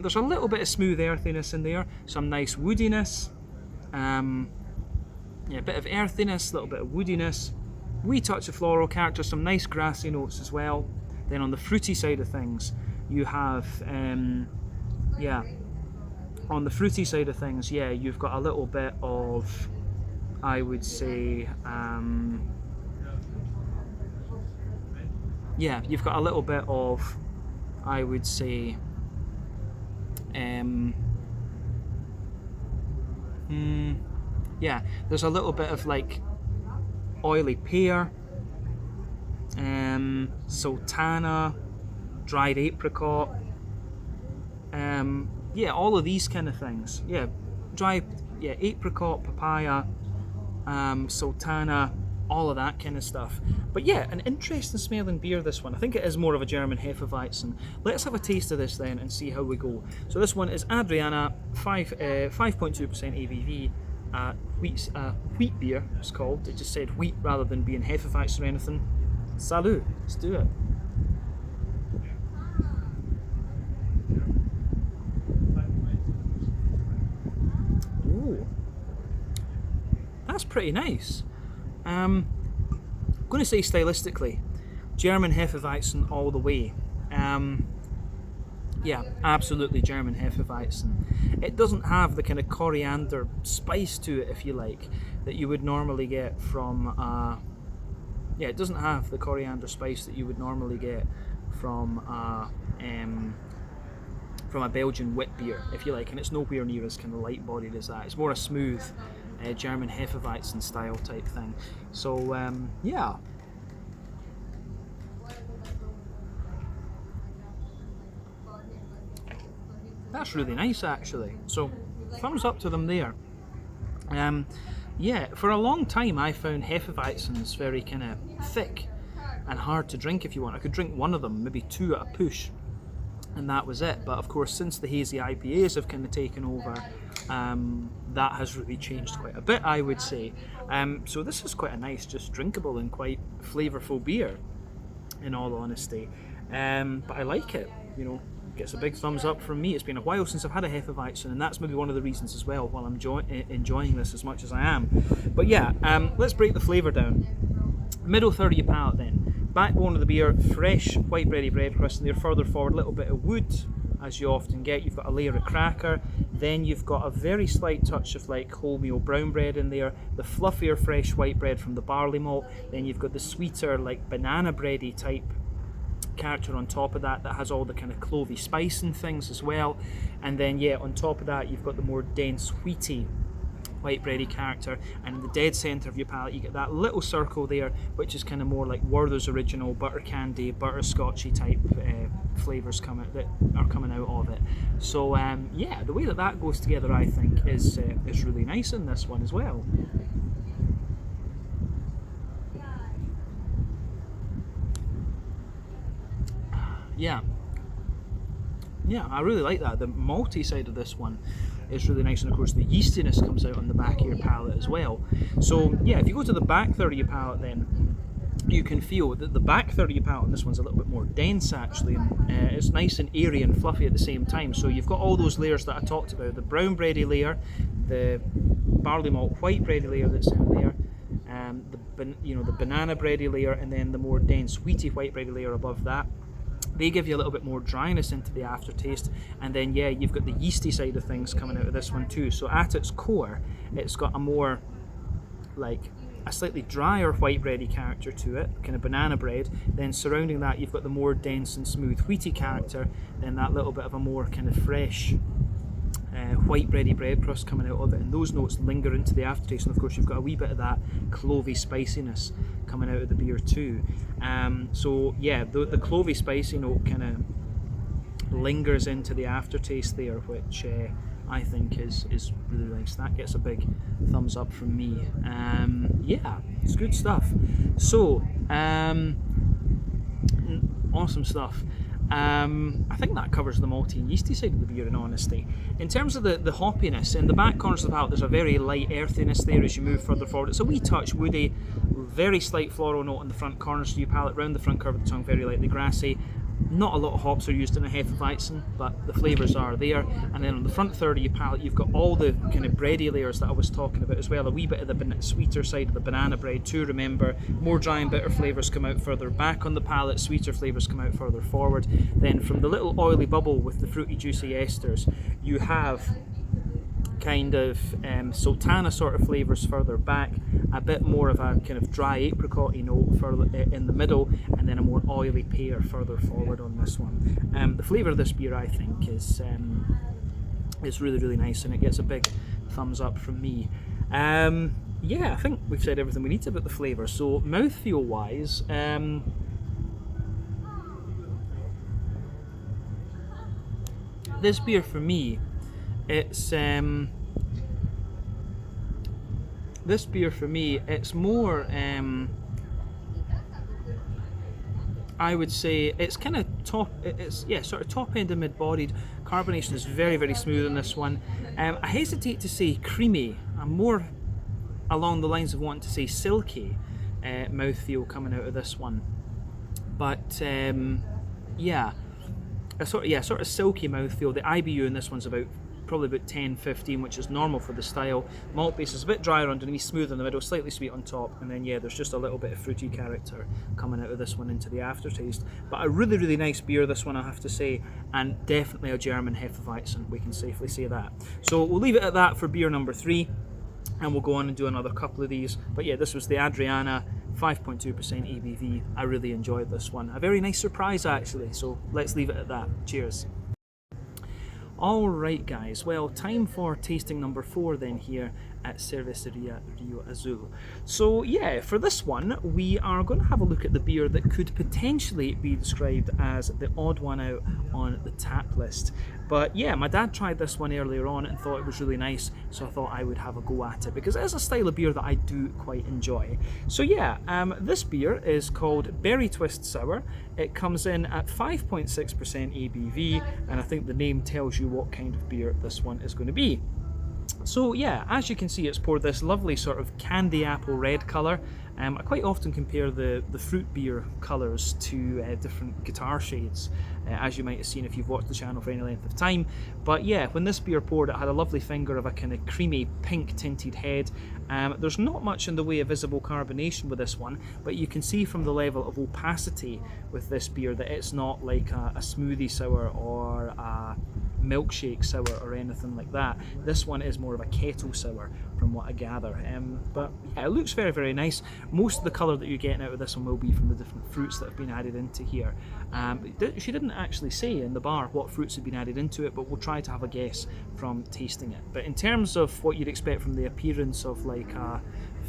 there's a little bit of smooth earthiness in there, some nice woodiness, yeah, a bit of earthiness, a little bit of woodiness, wee touch of floral character, some nice grassy notes as well. Then on the fruity side of things, you have, yeah, on the fruity side of things, yeah, you've got a little bit of, I would say, yeah, you've got a little bit of, I would say, yeah, there's a little bit of like oily pear, sultana, dried apricot, yeah, all of these kind of things. Yeah, yeah, apricot, papaya, sultana, all of that kind of stuff. But yeah, an interesting smelling beer, this one. I think it is more of a German Hefeweizen. Let's have a taste of this then and see how we go. So this one is Adriana, 5.2% ABV, wheat beer, it's called. It just said wheat rather than being Hefeweizen or anything. Salut, let's do it. Ooh, that's pretty nice. I'm going to say stylistically, German Hefeweizen all the way. Yeah, absolutely German Hefeweizen. It doesn't have the kind of coriander spice to it, if you like, that you would normally get from, yeah, it doesn't have the coriander spice that you would normally get from a Belgian wit beer, if you like, and it's nowhere near as kind of light-bodied as that. It's more a smooth German Hefeweizen style type thing. So yeah, that's really nice actually. So thumbs up to them there. Yeah, for a long time I found Hefeweizens very kind of thick and hard to drink if you want. I could drink one of them, maybe two at a push, and that was it. But of course, since the hazy IPAs have kind of taken over, that has really changed quite a bit, I would say. So this is quite a nice, just drinkable and quite flavourful beer, in all honesty. But I like it, you know. Gets a big thumbs up from me. It's been a while since I've had a Hefeweizen, and that's maybe one of the reasons as well while I'm enjoying this as much as I am. But yeah, let's break the flavour down. Middle third of your palate then. Backbone of the beer, fresh white bready bread crust, and there further forward a little bit of wood, as you often get. You've got a layer of cracker, then you've got a very slight touch of like wholemeal brown bread in there, the fluffier fresh white bread from the barley malt, then you've got the sweeter like banana bready type character on top of that has all the kind of clovey spice and things as well. And then yeah, on top of that you've got the more dense wheaty white bready character, and in the dead centre of your palate you get that little circle there, which is kind of more like Werther's Original butter candy, butterscotchy type flavours that are coming out of it. So yeah, the way that goes together I think is really nice in this one as well. Yeah, I really like that. The malty side of this one is really nice, and of course the yeastiness comes out on the back of your palate as well. So yeah, if you go to the back third of your palate then, you can feel that the back third of your palate on this one's a little bit more dense actually, and it's nice and airy and fluffy at the same time. So you've got all those layers that I talked about, the brown bready layer, the barley malt white bready layer that's in there, the banana bready layer, and then the more dense wheaty white bready layer above that. They give you a little bit more dryness into the aftertaste, and then yeah, you've got the yeasty side of things coming out of this one too. So at its core, it's got a more like a slightly drier white bready character to it, kind of banana bread. Then surrounding that, you've got the more dense and smooth wheaty character, then that little bit of a more kind of fresh white bready bread crust coming out of it, and those notes linger into the aftertaste. And of course you've got a wee bit of that clovey spiciness coming out of the beer too. So yeah, the clovey spicy note kind of lingers into the aftertaste there, which I think is really nice. That gets a big thumbs up from me. Yeah, it's good stuff. So awesome stuff. I think that covers the malty and yeasty side of the beer in honesty. In terms of the hoppiness, in the back corners of the palate there's a very light earthiness there as you move further forward. It's a wee touch woody, very slight floral note on the front corners of your palate, round the front curve of the tongue, very lightly grassy, Not a lot of hops are used in a Hefeweizen, but the flavours are there. And then on the front third of your palate, you've got all the kind of bready layers that I was talking about as well. A wee bit of the sweeter side of the banana bread too, remember. More dry and bitter flavours come out further back on the palate, sweeter flavours come out further forward. Then from the little oily bubble with the fruity juicy esters, you have kind of sultana sort of flavours further back, a bit more of a kind of dry apricot note further in the middle, and then a more oily pear further forward on this one. The flavour of this beer, I think, is really, really nice, and it gets a big thumbs up from me. Yeah, I think we've said everything we need to about the flavour. So mouthfeel wise, this beer for me, it's this beer for me, it's more I would say it's kind of top, it's sort of top end of mid-bodied. Carbonation is very, very smooth in this one. I hesitate to say creamy. I'm more along the lines of wanting to say silky mouthfeel coming out of this one, but yeah, a sort of silky mouthfeel. The IBU in this one's probably about 10-15, which is normal for the style. Malt base is a bit drier underneath, smooth in the middle, slightly sweet on top, and then yeah, there's just a little bit of fruity character coming out of this one into the aftertaste. But a really, really nice beer, this one, I have to say, and definitely a German Hefeweizen, we can safely say that. So we'll leave it at that for beer number 3, and we'll go on and do another couple of these. But yeah, this was the Adriana, 5.2% ABV. I really enjoyed this one. A very nice surprise, actually, so let's leave it at that. Cheers. Alright guys, well, time for tasting number 4 then here at Cervezas Río Azul. So yeah, for this one we are going to have a look at the beer that could potentially be described as the odd one out on the tap list. But yeah, my dad tried this one earlier on and thought it was really nice, so I thought I would have a go at it because it is a style of beer that I do quite enjoy. So yeah, this beer is called Berry Twist Sour. It comes in at 5.6% ABV, and I think the name tells you what kind of beer this one is going to be. So yeah, as you can see, it's poured this lovely sort of candy apple red colour. I quite often compare the fruit beer colours to different guitar shades, as you might have seen if you've watched the channel for any length of time. But yeah, when this beer poured, it had a lovely finger of a kind of creamy pink tinted head. There's not much in the way of visible carbonation with this one, but you can see from the level of opacity with this beer that it's not like a smoothie sour or a milkshake sour or anything like that. This one is more of a kettle sour from what I gather, but yeah, it looks very, very nice. Most of the colour that you're getting out of this one will be from the different fruits that have been added into here. She didn't actually say in the bar what fruits have been added into it, but we'll try to have a guess from tasting it. But in terms of what you'd expect from the appearance of like a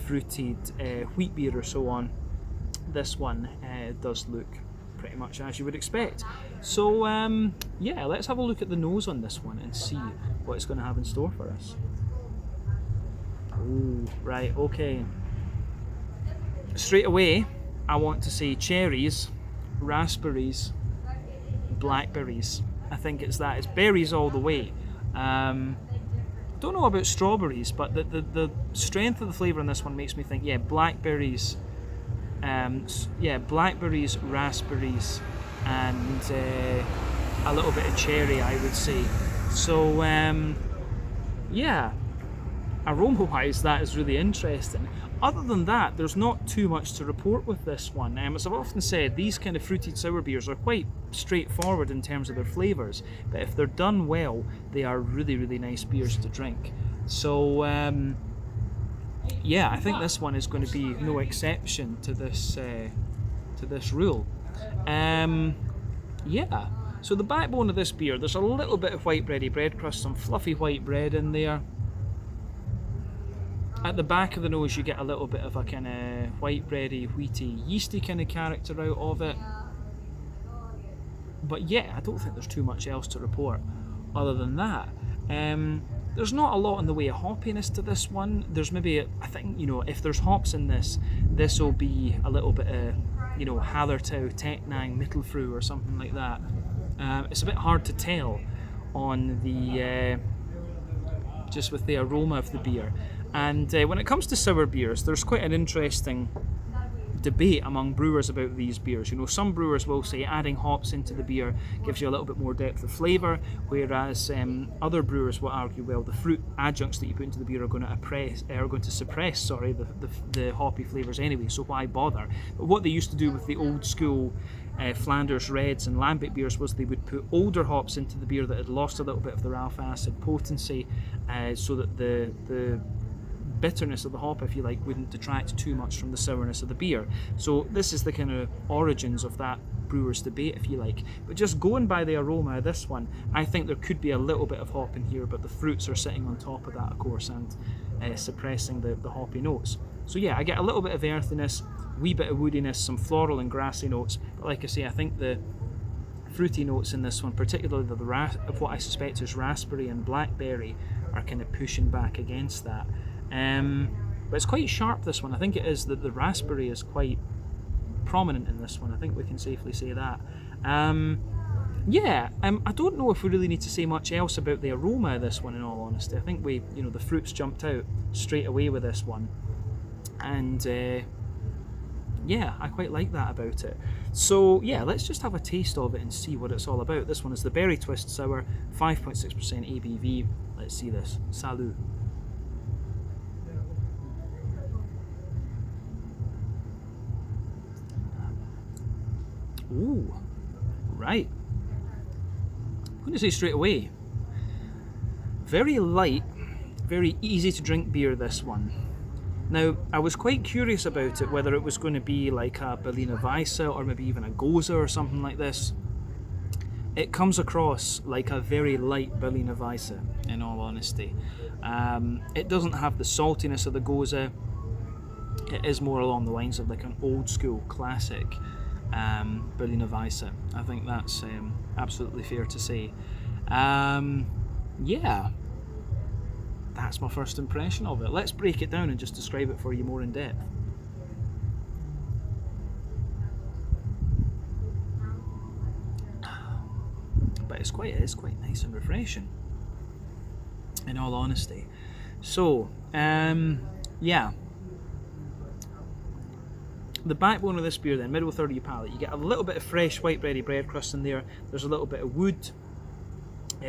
fruited wheat beer or so on, this one does look pretty much as you would expect. So yeah, let's have a look at the nose on this one and see what it's going to have in store for us. Oh, right, okay. Straight away, I want to say cherries, raspberries, blackberries. I think it's that. It's berries all the way. Don't know about strawberries, but the strength of the flavour in this one makes me think, yeah, blackberries. Yeah, blackberries, raspberries, and a little bit of cherry, I would say. So yeah, aroma-wise, that is really interesting. Other than that, there's not too much to report with this one. As I've often said, these kind of fruited sour beers are quite straightforward in terms of their flavours, but if they're done well, they are really, really nice beers to drink. So yeah, I think this one is going to be no exception to this rule. Yeah, so the backbone of this beer, there's a little bit of white bready bread crust, some fluffy white bread in there. At the back of the nose you get a little bit of a kind of white bready, wheaty, yeasty kind of character out of it. But yeah, I don't think there's too much else to report other than that. There's not a lot in the way of hoppiness to this one. There's maybe, I think, you know, if there's hops in this will be a little bit of, you know, Hallertau, Tecknang, Mittelfrüh or something like that. It's a bit hard to tell on the, just with the aroma of the beer. And when it comes to sour beers, there's quite an interesting debate among brewers about these beers. You know, some brewers will say adding hops into the beer gives you a little bit more depth of flavour, whereas other brewers will argue, well, the fruit adjuncts that you put into the beer are going to suppress the hoppy flavours anyway, so why bother? But what they used to do with the old school Flanders Reds and Lambic beers was they would put older hops into the beer that had lost a little bit of their alpha acid potency, so that the bitterness of the hop, if you like, wouldn't detract too much from the sourness of the beer. So this is the kind of origins of that brewer's debate, if you like. But just going by the aroma of this one, I think there could be a little bit of hop in here, but the fruits are sitting on top of that, of course, and suppressing the hoppy notes. So yeah, I get a little bit of earthiness, wee bit of woodiness, some floral and grassy notes, but like I say, I think the fruity notes in this one, particularly of what I suspect is raspberry and blackberry, are kind of pushing back against that. But it's quite sharp, this one. I think it is that the raspberry is quite prominent in this one. I think we can safely say that. I don't know if we really need to say much else about the aroma of this one, in all honesty. I think the fruits jumped out straight away with this one. And I quite like that about it. So yeah, let's just have a taste of it and see what it's all about. This one is the Berry Twist Sour, 5.6% ABV. Let's see this. Salut. Ooh, right. I'm going to say straight away, very light, very easy to drink beer, this one. Now, I was quite curious about it, whether it was going to be like a Berliner Weisse or maybe even a Gose or something like this. It comes across like a very light Berliner Weisse, in all honesty. It doesn't have the saltiness of the Gose. It is more along the lines of like an old school classic Berliner Weisse. I think that's absolutely fair to say. That's my first impression of it. Let's break it down and just describe it for you more in depth. But it is quite nice and refreshing, in all honesty. So, the backbone of this beer then, middle third of your palate, you get a little bit of fresh white bready bread crust in there. There's a little bit of wood.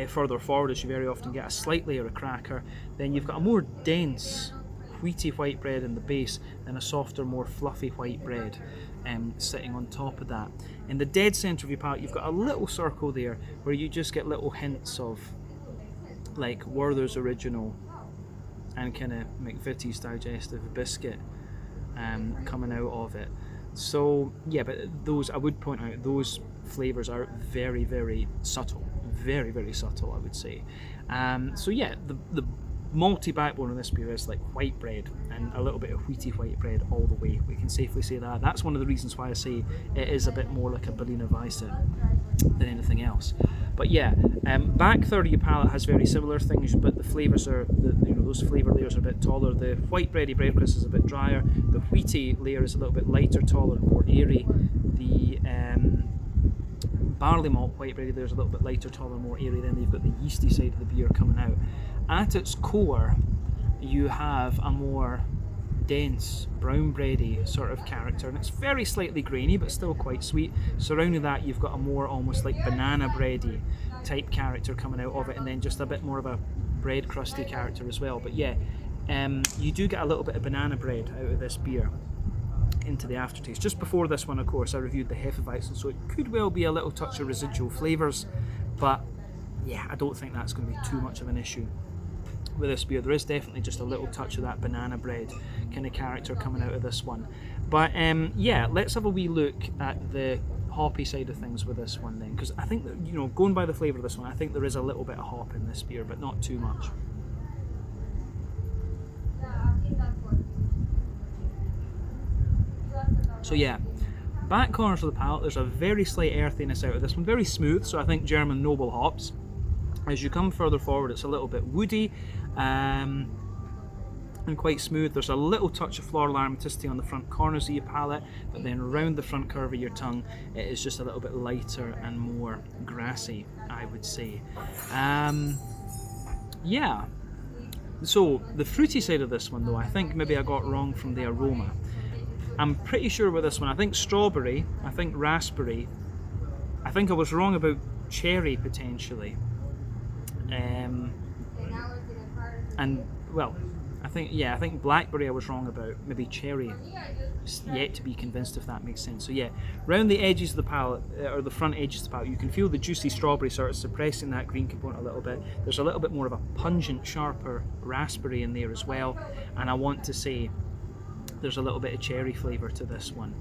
Further forward, as you very often get a slight layer of cracker. Then you've got a more dense wheaty white bread in the base, and a softer, more fluffy white bread sitting on top of that. In the dead centre of your palate, you've got a little circle there where you just get little hints of like Werther's Original and kind of McVitie's Digestive Biscuit coming out of it. So yeah, but those, I would point out, those flavours are very, very subtle. Very, very subtle, I would say. So yeah, the malty backbone of this beer is like white bread and a little bit of wheaty white bread all the way. We can safely say that. That's one of the reasons why I say it is a bit more like a Berliner Weisse than anything else. But yeah, back third of your palate has very similar things, but the flavours are, those flavour layers are a bit taller. The white bready bread crust is a bit drier. The wheaty layer is a little bit lighter, taller, more airy. The barley malt white bready there's a little bit lighter, taller, more airy. Then you've got the yeasty side of the beer coming out. At its core, you have a more dense brown bready sort of character, and it's very slightly grainy but still quite sweet. Surrounding that, you've got a more almost like banana bready type character coming out of it, and then just a bit more of a bread crusty character as well. But yeah, you do get a little bit of banana bread out of this beer into the aftertaste. Just before this one, of course, I reviewed the Hefeweizen, so it could well be a little touch of residual flavours, but yeah, I don't think that's going to be too much of an issue with this beer. There is definitely just a little touch of that banana bread kind of character coming out of this one. But let's have a wee look at the hoppy side of things with this one then, because I think that, going by the flavour of this one, I think there is a little bit of hop in this beer, but not too much. So yeah, back corners of the palate, there's a very slight earthiness out of this one, very smooth, so I think German noble hops. As you come further forward, it's a little bit woody and quite smooth. There's a little touch of floral aromaticity on the front corners of your palate, but then around the front curve of your tongue, it is just a little bit lighter and more grassy, I would say. So the fruity side of this one, though, I think maybe I got wrong from the aroma. I'm pretty sure with this one. I think strawberry, I think raspberry. I think I was wrong about cherry potentially. And well, I think blackberry I was wrong about. Maybe cherry. Yet to be convinced if that makes sense. So yeah, round the edges of the palate, or the front edges of the palate, you can feel the juicy strawberry sort of suppressing that green component a little bit. There's a little bit more of a pungent, sharper raspberry in there as well, and I want to say there's a little bit of cherry flavour to this one.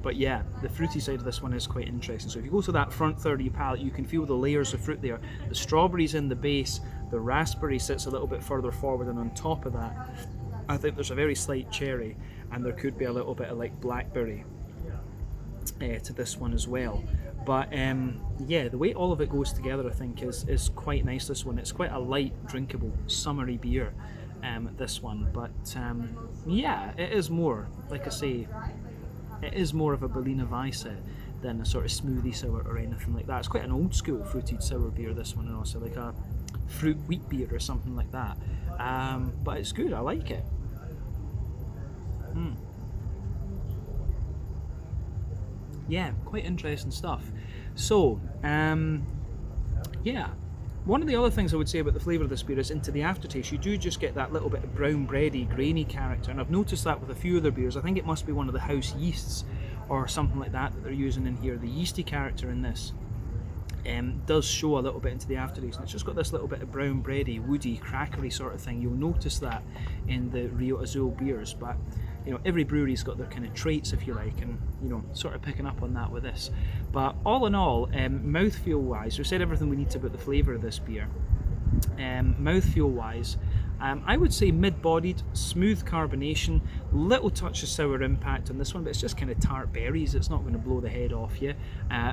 But yeah, the fruity side of this one is quite interesting. So if you go to that front third of your palate, you can feel the layers of fruit there. The strawberry's in the base, the raspberry sits a little bit further forward, and on top of that, I think there's a very slight cherry, and there could be a little bit of like blackberry to this one as well. But yeah, the way all of it goes together, I think, is quite nice. This one, it's quite a light, drinkable, summery beer. This one, but yeah, it is more, like I say, it is more of a Berliner Weisse than a sort of smoothie sour or anything like that. It's quite an old school fruited sour beer, this one, and also like a fruit wheat beer or something like that. But it's good, I like it. Yeah, quite interesting stuff. So, yeah. One of the other things I would say about the flavour of this beer is into the aftertaste, you do just get that little bit of brown bready, grainy character, and I've noticed that with a few other beers. I think it must be one of the house yeasts or something like that they're using in here. The yeasty character in this does show a little bit into the aftertaste, and it's just got this little bit of brown bready, woody, crackery sort of thing. You'll notice that in the Rio Azul beers, but you know, every brewery's got their kind of traits, if you like, and you know, sort of picking up on that with this. But all in all, mouthfeel wise, we've said everything we need to about the flavour of this beer. Mouthfeel wise, I would say mid-bodied, smooth carbonation, little touch of sour impact on this one, but it's just kind of tart berries. It's not going to blow the head off you.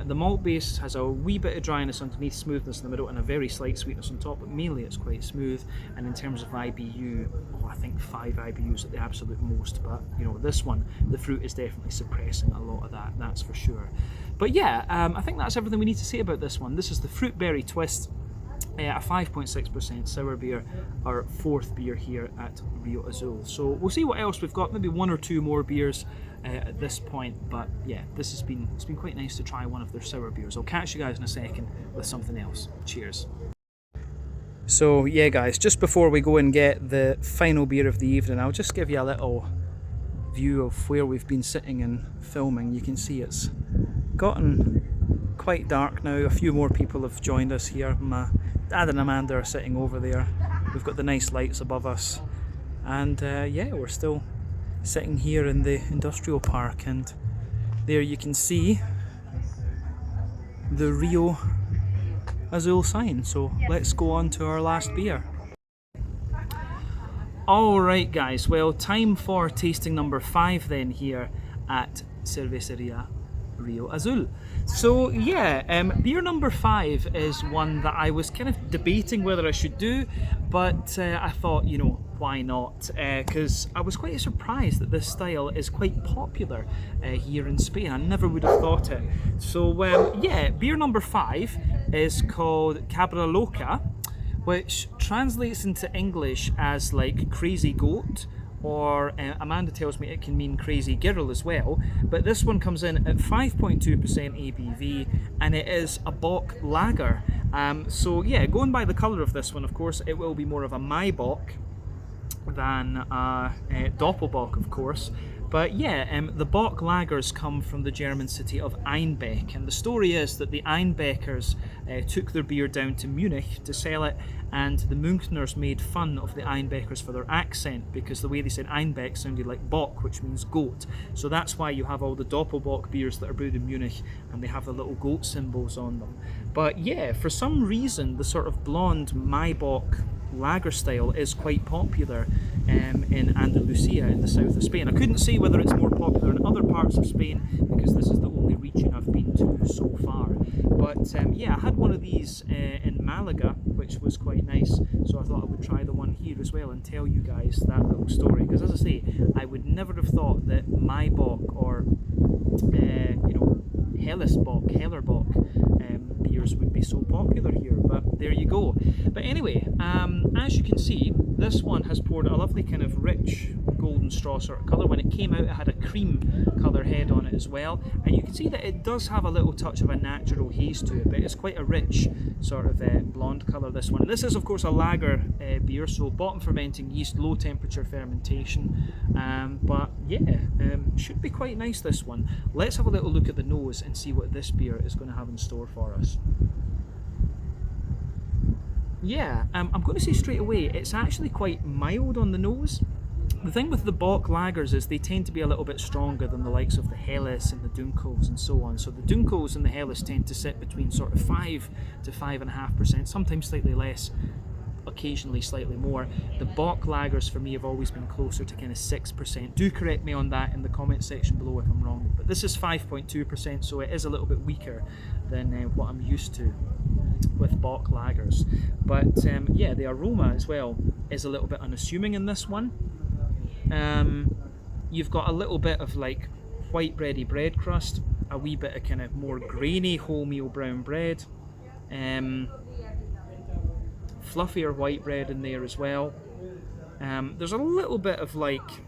The malt base has a wee bit of dryness underneath, smoothness in the middle, and a very slight sweetness on top, but mainly it's quite smooth. And in terms of IBU, I think 5 IBUs at the absolute most, but you know, this one, the fruit is definitely suppressing a lot of that, that's for sure. But yeah, I think that's everything we need to say about this one. This is the Fruit Berry Twist, a 5.6% sour beer, our 4th beer here at Rio Azul. So we'll see what else we've got, maybe 1 or 2 more beers at this point, but yeah, it's been quite nice to try one of their sour beers. I'll catch you guys in a second with something else. Cheers. So yeah guys, just before we go and get the final beer of the evening, I'll just give you a little view of where we've been sitting and filming. You can see it's gotten quite dark now. A few more people have joined us here. My dad and Amanda are sitting over there. We've got the nice lights above us, and yeah, we're still sitting here in the industrial park, and there you can see the Rio Azul sign. So let's go on to our last beer. Alright guys, well, time for tasting number 5 then here at Cervezas Rio Azul. So yeah, beer number 5 is one that I was kind of debating whether I should do, but I thought, you know, why not? Because I was quite surprised that this style is quite popular here in Spain. I never would have thought it. So yeah, beer number 5 is called Cabra Loca, which translates into English as like crazy goat, or Amanda tells me it can mean crazy girl as well, but this one comes in at 5.2% ABV, and it is a Bock lager. So yeah, going by the colour of this one, of course, it will be more of a Maibock than Doppelbock, of course. But yeah, the Bock lagers come from the German city of Einbeck, and the story is that the Einbeckers took their beer down to Munich to sell it, and the Münchners made fun of the Einbeckers for their accent, because the way they said Einbeck sounded like Bock, which means goat. So that's why you have all the Doppelbock beers that are brewed in Munich, and they have the little goat symbols on them. But yeah, for some reason, the sort of blonde Maibock lager style is quite popular in Andalucia in the south of Spain. I couldn't say whether it's more popular in other parts of Spain, because this is the only region I've been to so far. But yeah, I had one of these in Malaga, which was quite nice, so I thought I would try the one here as well and tell you guys that little story, because as I say, I would never have thought that Maibock or you know, Hellerbock beers would be so popular here, but there you go. But anyway, as you can see, This one has poured a lovely kind of rich golden straw sort of colour. When it came out, it had a cream colour head on it as well, and you can see that it does have a little touch of a natural haze to it, but it's quite a rich sort of blonde colour, this one. And this is of course a lager beer, so bottom fermenting yeast, low temperature fermentation, but yeah, should be quite nice, this one. Let's have a little look at the nose and see what this beer is going to have in store for us. Yeah, I'm going to say straight away, it's actually quite mild on the nose. The thing with the Bock lagers is they tend to be a little bit stronger than the likes of the Helles and the Dunkels and so on. So the Dunkels and the Helles tend to sit between sort of 5 to 5.5%, sometimes slightly less, occasionally slightly more. The Bock lagers for me have always been closer to kind of 6%. Do correct me on that in the comment section below if I'm wrong. But this is 5.2%, so it is a little bit weaker than what I'm used to with Bock lagers. But yeah, the aroma as well is a little bit unassuming in this one. You've got a little bit of like white bready bread crust, a wee bit of kind of more grainy wholemeal brown bread, fluffier white bread in there as well. There's a little bit of like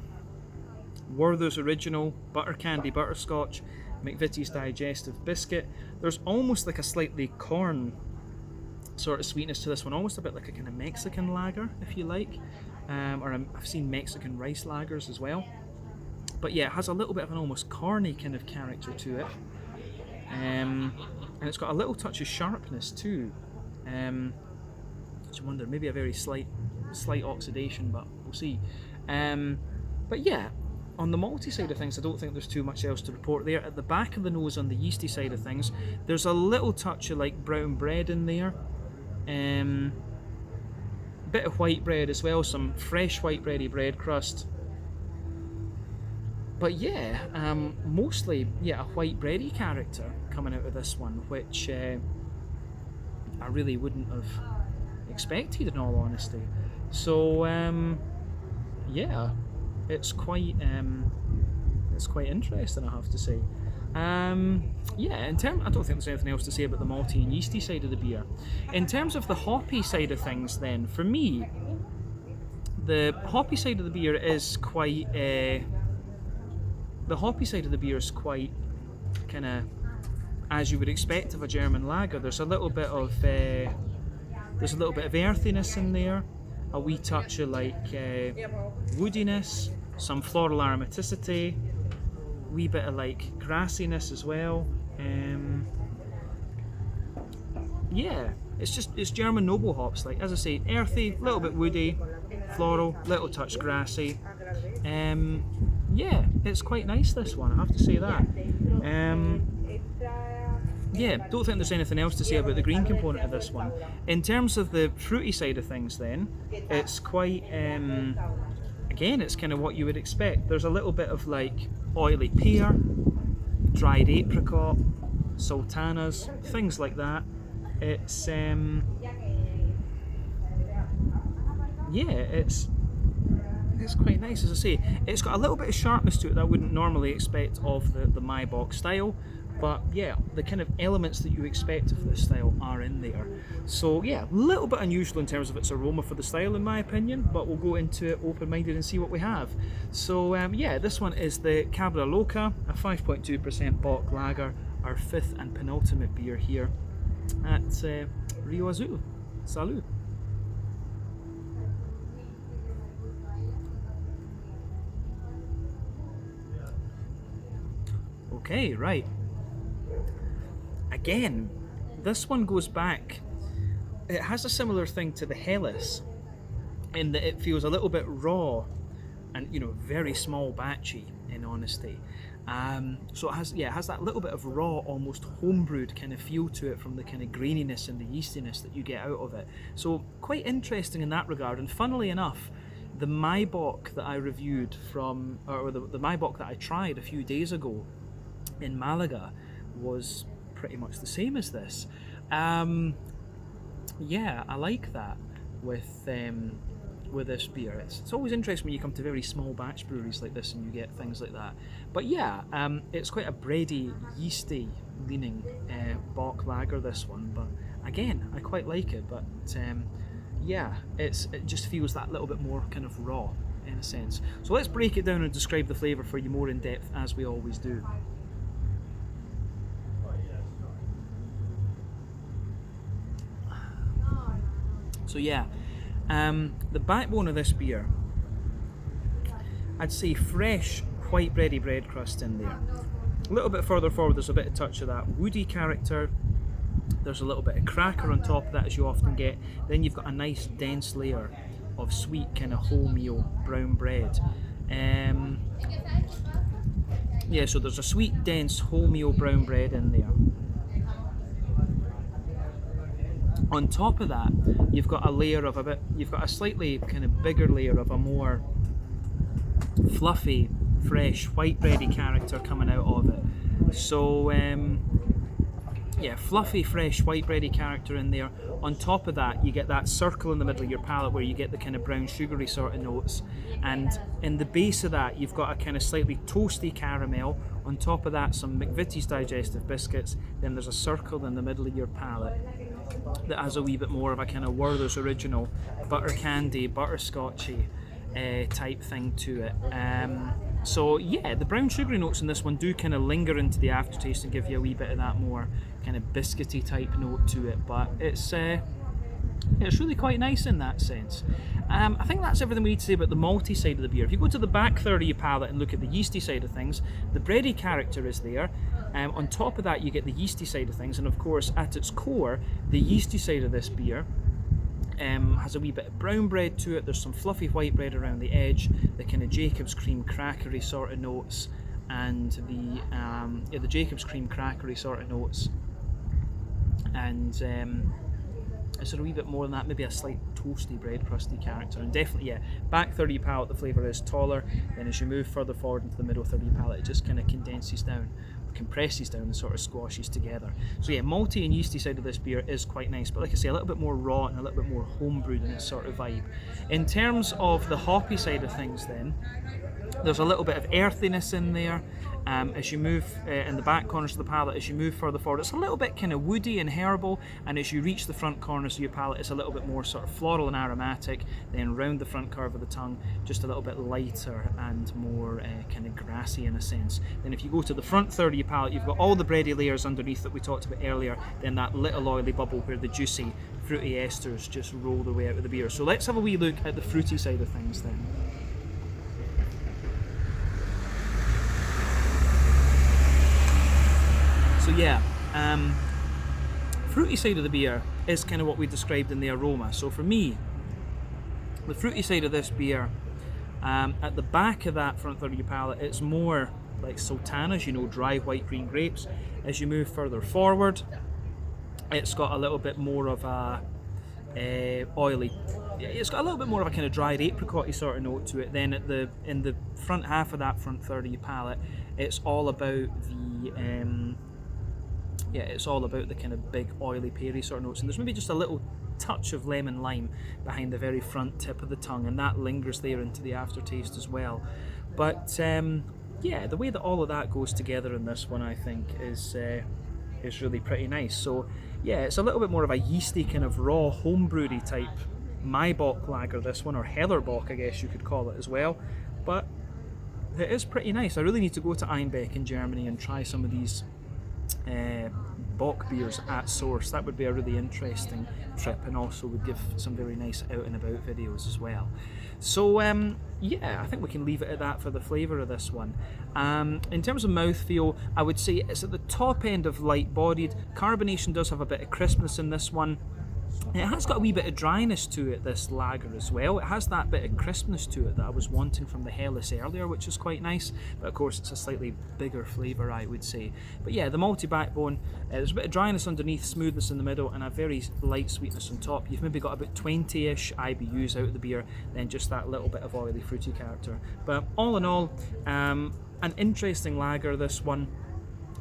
Werther's Original, butter candy butterscotch, McVitie's digestive biscuit. There's almost like a slightly corn sort of sweetness to this one, almost a bit like a kind of Mexican lager, if you like. Or I've seen Mexican rice lagers as well. But yeah, it has a little bit of an almost corny kind of character to it. And it's got a little touch of sharpness too. Which I wonder, maybe a very slight oxidation, but we'll see. But yeah, on the malty side of things, I don't think there's too much else to report there. At the back of the nose on the yeasty side of things, there's a little touch of like brown bread in there. Bit of white bread as well, some fresh white bready bread crust. But yeah, mostly yeah, a white bready character coming out of this one, which I really wouldn't have expected in all honesty. So yeah, it's quite interesting, I have to say. Yeah, I don't think there's anything else to say about the malty and yeasty side of the beer. In terms of the hoppy side of things then, for me, the hoppy side of the beer is quite kind of as you would expect of a German lager. There's a little bit of earthiness in there, a wee touch of like woodiness, some floral aromaticity, wee bit of like grassiness as well. Yeah, it's German noble hops, like as I say, earthy, little bit woody, floral, little touch grassy. Yeah, it's quite nice, this one, I have to say that. Yeah, don't think there's anything else to say about the green component of this one. In terms of the fruity side of things then, it's quite, again, it's kind of what you would expect. There's a little bit of like oily pear, dried apricot, sultanas, things like that. It's, yeah, it's quite nice, as I say. It's got a little bit of sharpness to it that I wouldn't normally expect of the Maibock style. But yeah, the kind of elements that you expect of this style are in there. So yeah, a little bit unusual in terms of its aroma for the style in my opinion, but we'll go into it open-minded and see what we have. So yeah, this one is the Cabra Loca, a 5.2% Bock lager, our fifth and penultimate beer here at Rio Azul. Salut! Okay, right. Again, this one goes back, it has a similar thing to the Helles in that it feels a little bit raw and, you know, very small batchy in honesty. So it has that little bit of raw, almost homebrewed kind of feel to it from the kind of graininess and the yeastiness that you get out of it. So quite interesting in that regard. And funnily enough, the Maibock that I reviewed from, or the Maibock that I tried a few days ago in Malaga was pretty much the same as this. Yeah, I like that with this beer. It's always interesting when you come to very small batch breweries like this and you get things like that. But yeah, it's quite a bready, yeasty leaning Bock lager, this one. But again, I quite like it. But yeah, it just feels that little bit more kind of raw in a sense. So let's break it down and describe the flavour for you more in depth, as we always do. So yeah, the backbone of this beer, I'd say fresh white bready bread crust in there. A little bit further forward there's a bit of touch of that woody character. There's a little bit of cracker on top of that, as you often get. Then you've got a nice dense layer of sweet kind of wholemeal brown bread. Yeah, so there's a sweet dense wholemeal brown bread in there. On top of that, you've got a layer of you've got a slightly kind of bigger layer of a more fluffy, fresh, white bready character coming out of it. So, yeah, fluffy, fresh, white bready character in there. On top of that, you get that circle in the middle of your palate where you get the kind of brown sugary sort of notes. And in the base of that, you've got a kind of slightly toasty caramel. On top of that, some McVitie's digestive biscuits. Then there's a circle in the middle of your palate that has a wee bit more of a kind of Werther's Original butter candy, butterscotchy type thing to it. So yeah, the brown sugary notes in this one do kind of linger into the aftertaste and give you a wee bit of that more kind of biscuity type note to it, but it's really quite nice in that sense. I think that's everything we need to say about the malty side of the beer. If you go to the back third of your palate and look at the yeasty side of things, the bready character is there. On top of that, you get the yeasty side of things, and of course, at its core, the yeasty side of this beer has a wee bit of brown bread to it. There's some fluffy white bread around the edge, the kind of Jacob's cream crackery sort of notes, and the Jacob's cream crackery sort of notes, and is there a wee bit more than that, maybe a slight toasty bread crusty character. And definitely, yeah, back third of your palate the flavour is taller, then as you move further forward into the middle third of your palate it just kind of condenses down, compresses down and sort of squashes together. So yeah, malty and yeasty side of this beer is quite nice, but like I say, a little bit more raw and a little bit more homebrewed in its sort of vibe. In terms of the hoppy side of things then, there's a little bit of earthiness in there. As you move in the back corners of the palate, as you move further forward, it's a little bit kind of woody and herbal, and as you reach the front corners of your palate, it's a little bit more sort of floral and aromatic. Then round the front curve of the tongue, just a little bit lighter and more kind of grassy in a sense. Then if you go to the front third of your palate, you've got all the bready layers underneath that we talked about earlier, then that little oily bubble where the juicy fruity esters just roll their way out of the beer. So let's have a wee look at the fruity side of things then. So yeah, fruity side of the beer is kind of what we described in the aroma. So for me, the fruity side of this beer, at the back of that front third of your palate, it's more like sultanas, you know, dry white green grapes. As you move further forward, it's got a little bit more of a oily, it's got a little bit more of a kind of dried apricot-y sort of note to it. Then in the front half of that front third of your palate, it's all about the kind of big oily peary sort of notes, and there's maybe just a little touch of lemon lime behind the very front tip of the tongue, and that lingers there into the aftertaste as well. But yeah, the way that all of that goes together in this one, I think, is really pretty nice. So yeah, it's a little bit more of a yeasty kind of raw homebrewedy type Maibock lager, this one, or Hellerbock I guess you could call it as well, but it is pretty nice. I really need to go to Einbeck in Germany and try some of these Bock beers at source. That would be a really interesting trip, and also would give some very nice out and about videos as well. So yeah, I think we can leave it at that for the flavour of this one. In terms of mouthfeel, I would say it's at the top end of light bodied. Carbonation does have a bit of crispness in this one. It has got a wee bit of dryness to it, this lager as well. It has that bit of crispness to it that I was wanting from the Helles earlier, which is quite nice, but of course it's a slightly bigger flavour, I would say. But yeah, the malty backbone, there's a bit of dryness underneath, smoothness in the middle, and a very light sweetness on top. You've maybe got about 20-ish IBUs out of the beer, then just that little bit of oily fruity character. But all in all, an interesting lager, this one.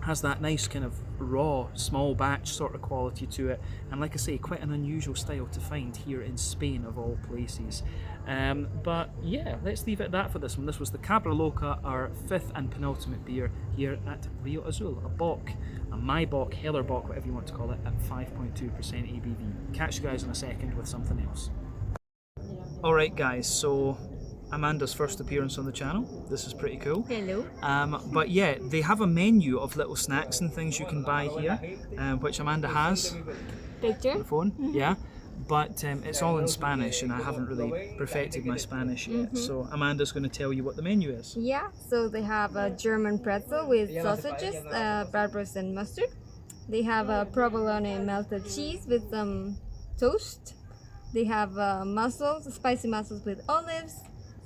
Has that nice kind of raw, small batch sort of quality to it, and like I say, quite an unusual style to find here in Spain of all places. But yeah, let's leave it at that for this one. This was the Cabra Loca, our fifth and penultimate beer here at Rio Azul, a Bock, a Maibock, Hellerbock, whatever you want to call it, at 5.2% ABV. Catch you guys in a second with something else. Alright guys, so Amanda's first appearance on the channel. This is pretty cool. Hello. But yeah, they have a menu of little snacks and things you can buy here, which Amanda has. Picture? The phone, yeah. But it's all in Spanish and I haven't really perfected my Spanish yet. So Amanda's going to tell you what the menu is. Yeah, so they have a German pretzel with sausages, bratwurst and mustard. They have a provolone melted cheese with some toast. They have mussels, spicy mussels with olives,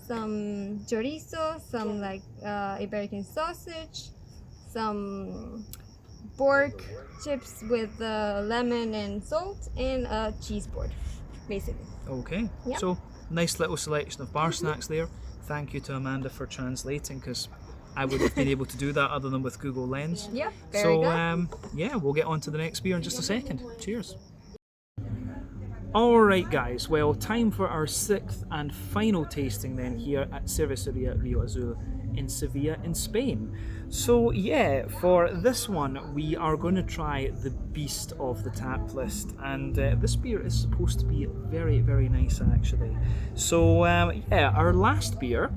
some chorizo, some like Iberican sausage, some pork chips with lemon and salt, and a cheese board, basically. Okay, Yep. so nice little selection of bar snacks there. Thank you to Amanda for translating, because I wouldn't have been able to do that other than with Google Lens. Yeah, very So good. yeah, we'll get on to the next beer in just a second. Cheers. Alright guys, well, time for our 6th and final tasting then here at Cervezas Río Azul in Sevilla in Spain. So yeah, for this one we are going to try the beast of the tap list, and this beer is supposed to be very, very nice actually. So yeah, our last beer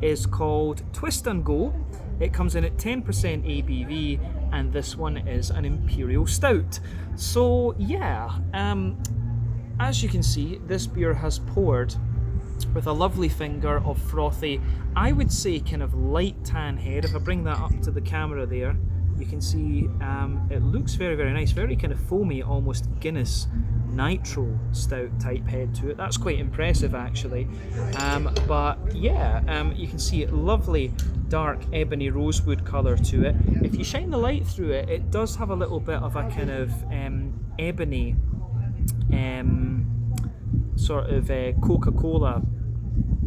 is called Twist and Go. It comes in at 10% ABV, and this one is an Imperial Stout. So yeah, as you can see, this beer has poured with a lovely finger of frothy, I would say kind of light tan head. If I bring that up to the camera there, you can see it looks very, very nice, very kind of foamy, almost Guinness nitro stout type head to it. That's quite impressive actually. But yeah, you can see lovely dark ebony rosewood colour to it. If you shine the light through it, it does have a little bit of a kind of ebony sort of Coca-Cola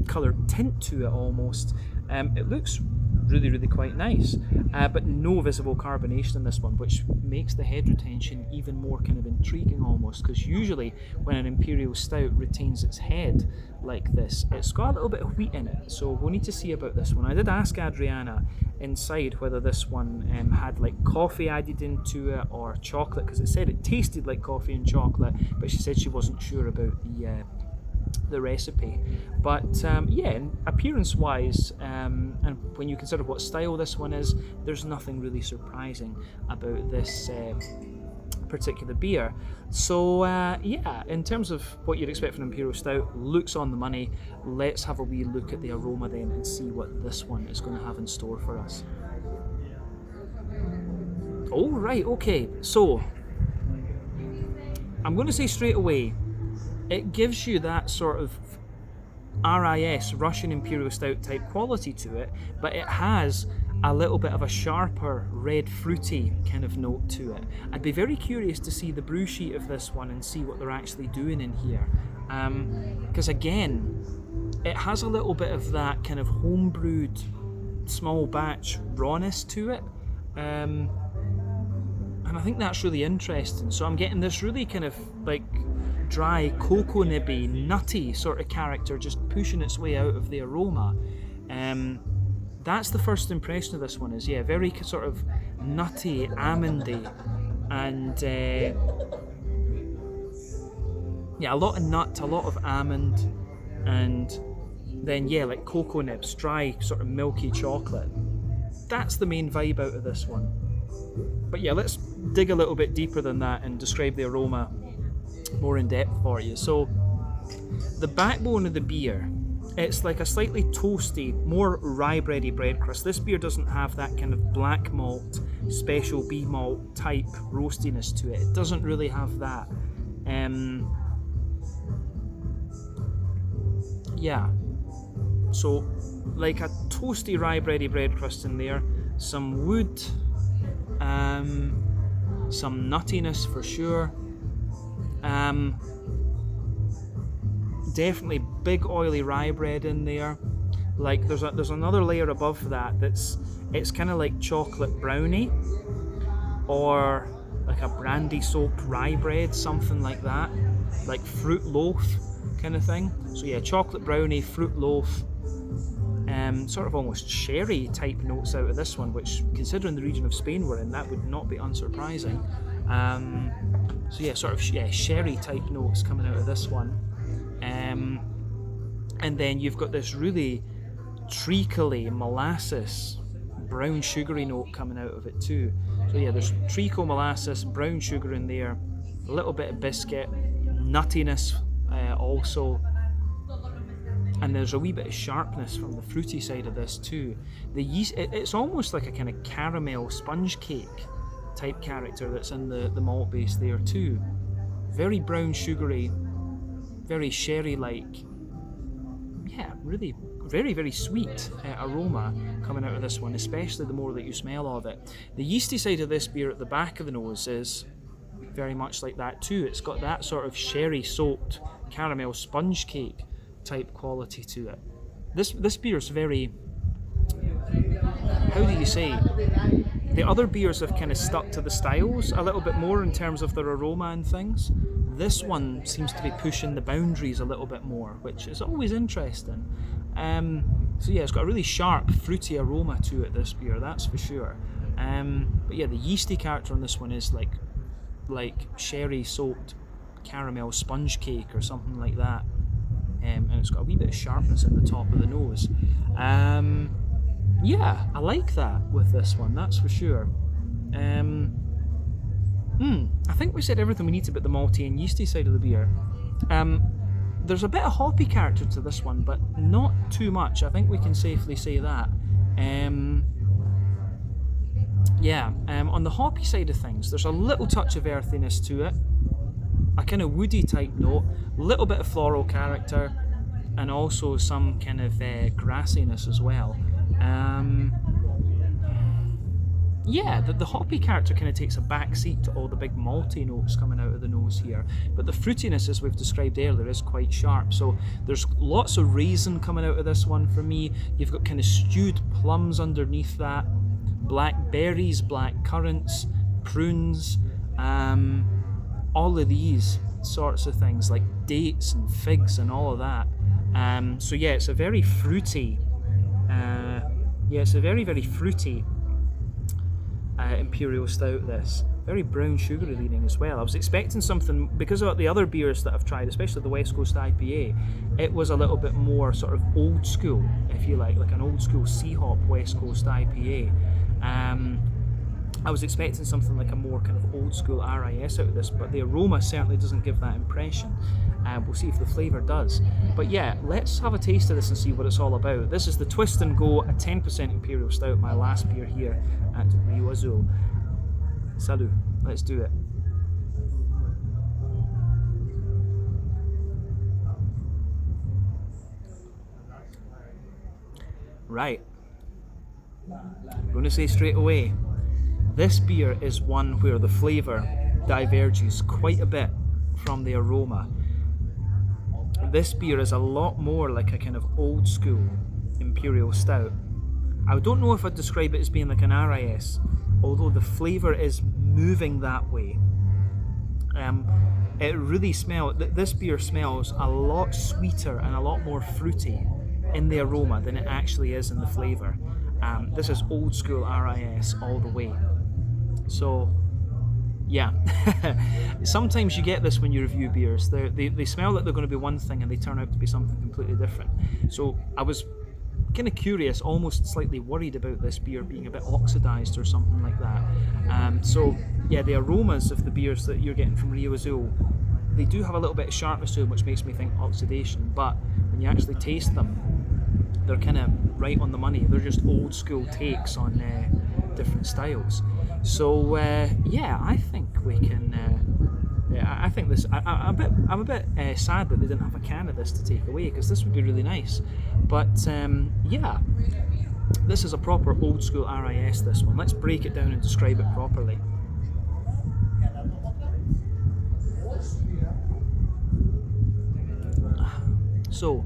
coloured tint to it almost. It looks really, really quite nice, but no visible carbonation in this one, which makes the head retention even more kind of intriguing almost, because usually when an Imperial Stout retains its head like this, it's got a little bit of wheat in it, so we'll need to see about this one. I did ask Adriana inside whether this one had like coffee added into it or chocolate, because it said it tasted like coffee and chocolate, but she said she wasn't sure about the recipe. But yeah, appearance wise, and when you consider what style this one is, there's nothing really surprising about this particular beer. So yeah, in terms of what you'd expect from an Imperial Stout, looks on the money. Let's have a wee look at the aroma then and see what this one is going to have in store for us. Oh right, okay, so I'm going to say straight away, it gives you that sort of RIS, Russian Imperial Stout type quality to it, but it has a little bit of a sharper red fruity kind of note to it. I'd be very curious to see the brew sheet of this one and see what they're actually doing in here, because again, it has a little bit of that kind of homebrewed small batch rawness to it, and I think that's really interesting. So I'm getting this really kind of like dry, cocoa nibby, nutty sort of character just pushing its way out of the aroma. That's the first impression of this one, is yeah, very sort of nutty, almondy, and yeah, a lot of nut, a lot of almond, and then yeah, like cocoa nibs, dry sort of milky chocolate. That's the main vibe out of this one. But yeah, let's dig a little bit deeper than that and describe the aroma more in depth for you. So the backbone of the beer, it's like a slightly toasty, more rye bready bread crust. This beer doesn't have that kind of black malt, special bee malt type roastiness to it. It doesn't really have that. Yeah, so like a toasty rye bready bread crust in there, some wood, some nuttiness for sure. Definitely big oily rye bread in there. Like there's another layer above that it's kind of like chocolate brownie or like a brandy soaked rye bread, something like that, like fruit loaf kind of thing. So yeah, chocolate brownie, fruit loaf, sort of almost sherry type notes out of this one, which considering the region of Spain we're in, that would not be unsurprising. So yeah, sort of sherry type notes coming out of this one. And then you've got this really treacly molasses, brown sugary note coming out of it too. So yeah, there's treacle, molasses, brown sugar in there, a little bit of biscuit, nuttiness also, and there's a wee bit of sharpness from the fruity side of this too. The yeast, it's almost like a kind of caramel sponge cake type character that's in the malt base there too. Very brown sugary, very sherry-like. Yeah, really very, very sweet aroma coming out of this one, especially the more that you smell of it. The yeasty side of this beer at the back of the nose is very much like that too. It's got that sort of sherry-soaked caramel sponge cake type quality to it. This beer is very, how do you say, the other beers have kind of stuck to the styles a little bit more in terms of their aroma and things. This one seems to be pushing the boundaries a little bit more, which is always interesting. So yeah, it's got a really sharp, fruity aroma to it, this beer, that's for sure. But yeah, the yeasty character on this one is like sherry-soaked caramel sponge cake or something like that. And it's got a wee bit of sharpness in the top of the nose. Yeah, I like that with this one, that's for sure. I think we said everything we need about the malty and yeasty side of the beer. There's a bit of hoppy character to this one, but not too much. I think we can safely say that. On the hoppy side of things, there's a little touch of earthiness to it, a kind of woody type note, a little bit of floral character, and also some kind of grassiness as well. The hoppy character kind of takes a back seat to all the big malty notes coming out of the nose here, but the fruitiness, as we've described earlier, is quite sharp. So there's lots of raisin coming out of this one for me. You've got kind of stewed plums underneath that, black berries, black currants, prunes, all of these sorts of things, like dates and figs and all of that. It's a very fruity, very fruity imperial stout, this. Very brown sugary leaning as well. I was expecting something, because of the other beers that I've tried, especially the West Coast IPA, it was a little bit more sort of old school, if you like an old school C-hop West Coast IPA. I was expecting something like a more kind of old school RIS out of this, but the aroma certainly doesn't give that impression. We'll see if the flavour does. But yeah, let's have a taste of this and see what it's all about. This is the Twist and Go, a 10% Imperial Stout, my last beer here at Río Azul. Salut, let's do it. Right, I'm going to say straight away, this beer is one where the flavour diverges quite a bit from the aroma. This beer is a lot more like a kind of old school Imperial Stout. I don't know if I'd describe it as being like an RIS, although the flavour is moving that way. It really smells, this beer smells a lot sweeter and a lot more fruity in the aroma than it actually is in the flavour. This is old school RIS all the way. So, yeah. Sometimes you get this when you review beers. They smell like they're going to be one thing and they turn out to be something completely different. So I was kind of curious, almost slightly worried about this beer being a bit oxidised or something like that. The aromas of the beers that you're getting from Río Azul, they do have a little bit of sharpness to them, which makes me think oxidation, but when you actually taste them, they're kind of right on the money. They're just old school takes on different styles. So I think we can. I think this. I'm a bit sad that they didn't have a can of this to take away, because this would be really nice. But this is a proper old school RIS. This one. Let's break it down and describe it properly. So,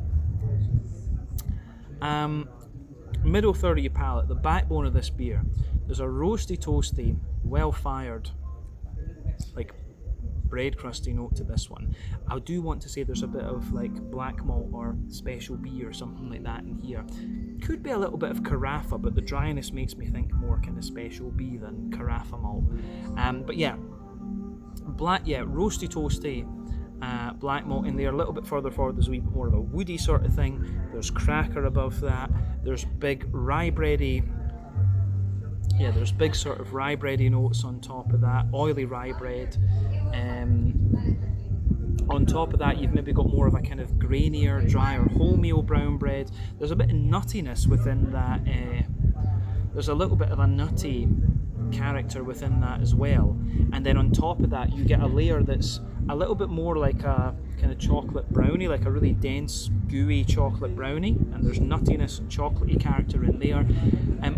middle third of your palate, the backbone of this beer, there's a roasty, toasty, well-fired, like bread crusty note to this one. I do want to say there's a bit of like black malt or special B or something like that in here. Could be a little bit of carafa, but the dryness makes me think more kind of special B than carafa malt. Roasty, toasty, black malt in there. A little bit further forward there's a wee bit more of a woody sort of thing. There's cracker above that. There's big rye bready. Yeah, there's big sort of rye bready notes on top of that. Oily rye bread. On top of that, you've maybe got more of a kind of grainier, drier wholemeal brown bread. There's a bit of nuttiness within that. There's a little bit of a nutty character within that as well. And then on top of that, you get a layer that's a little bit more like a kind of chocolate brownie, like a really dense, gooey chocolate brownie. And there's nuttiness and chocolatey character in there.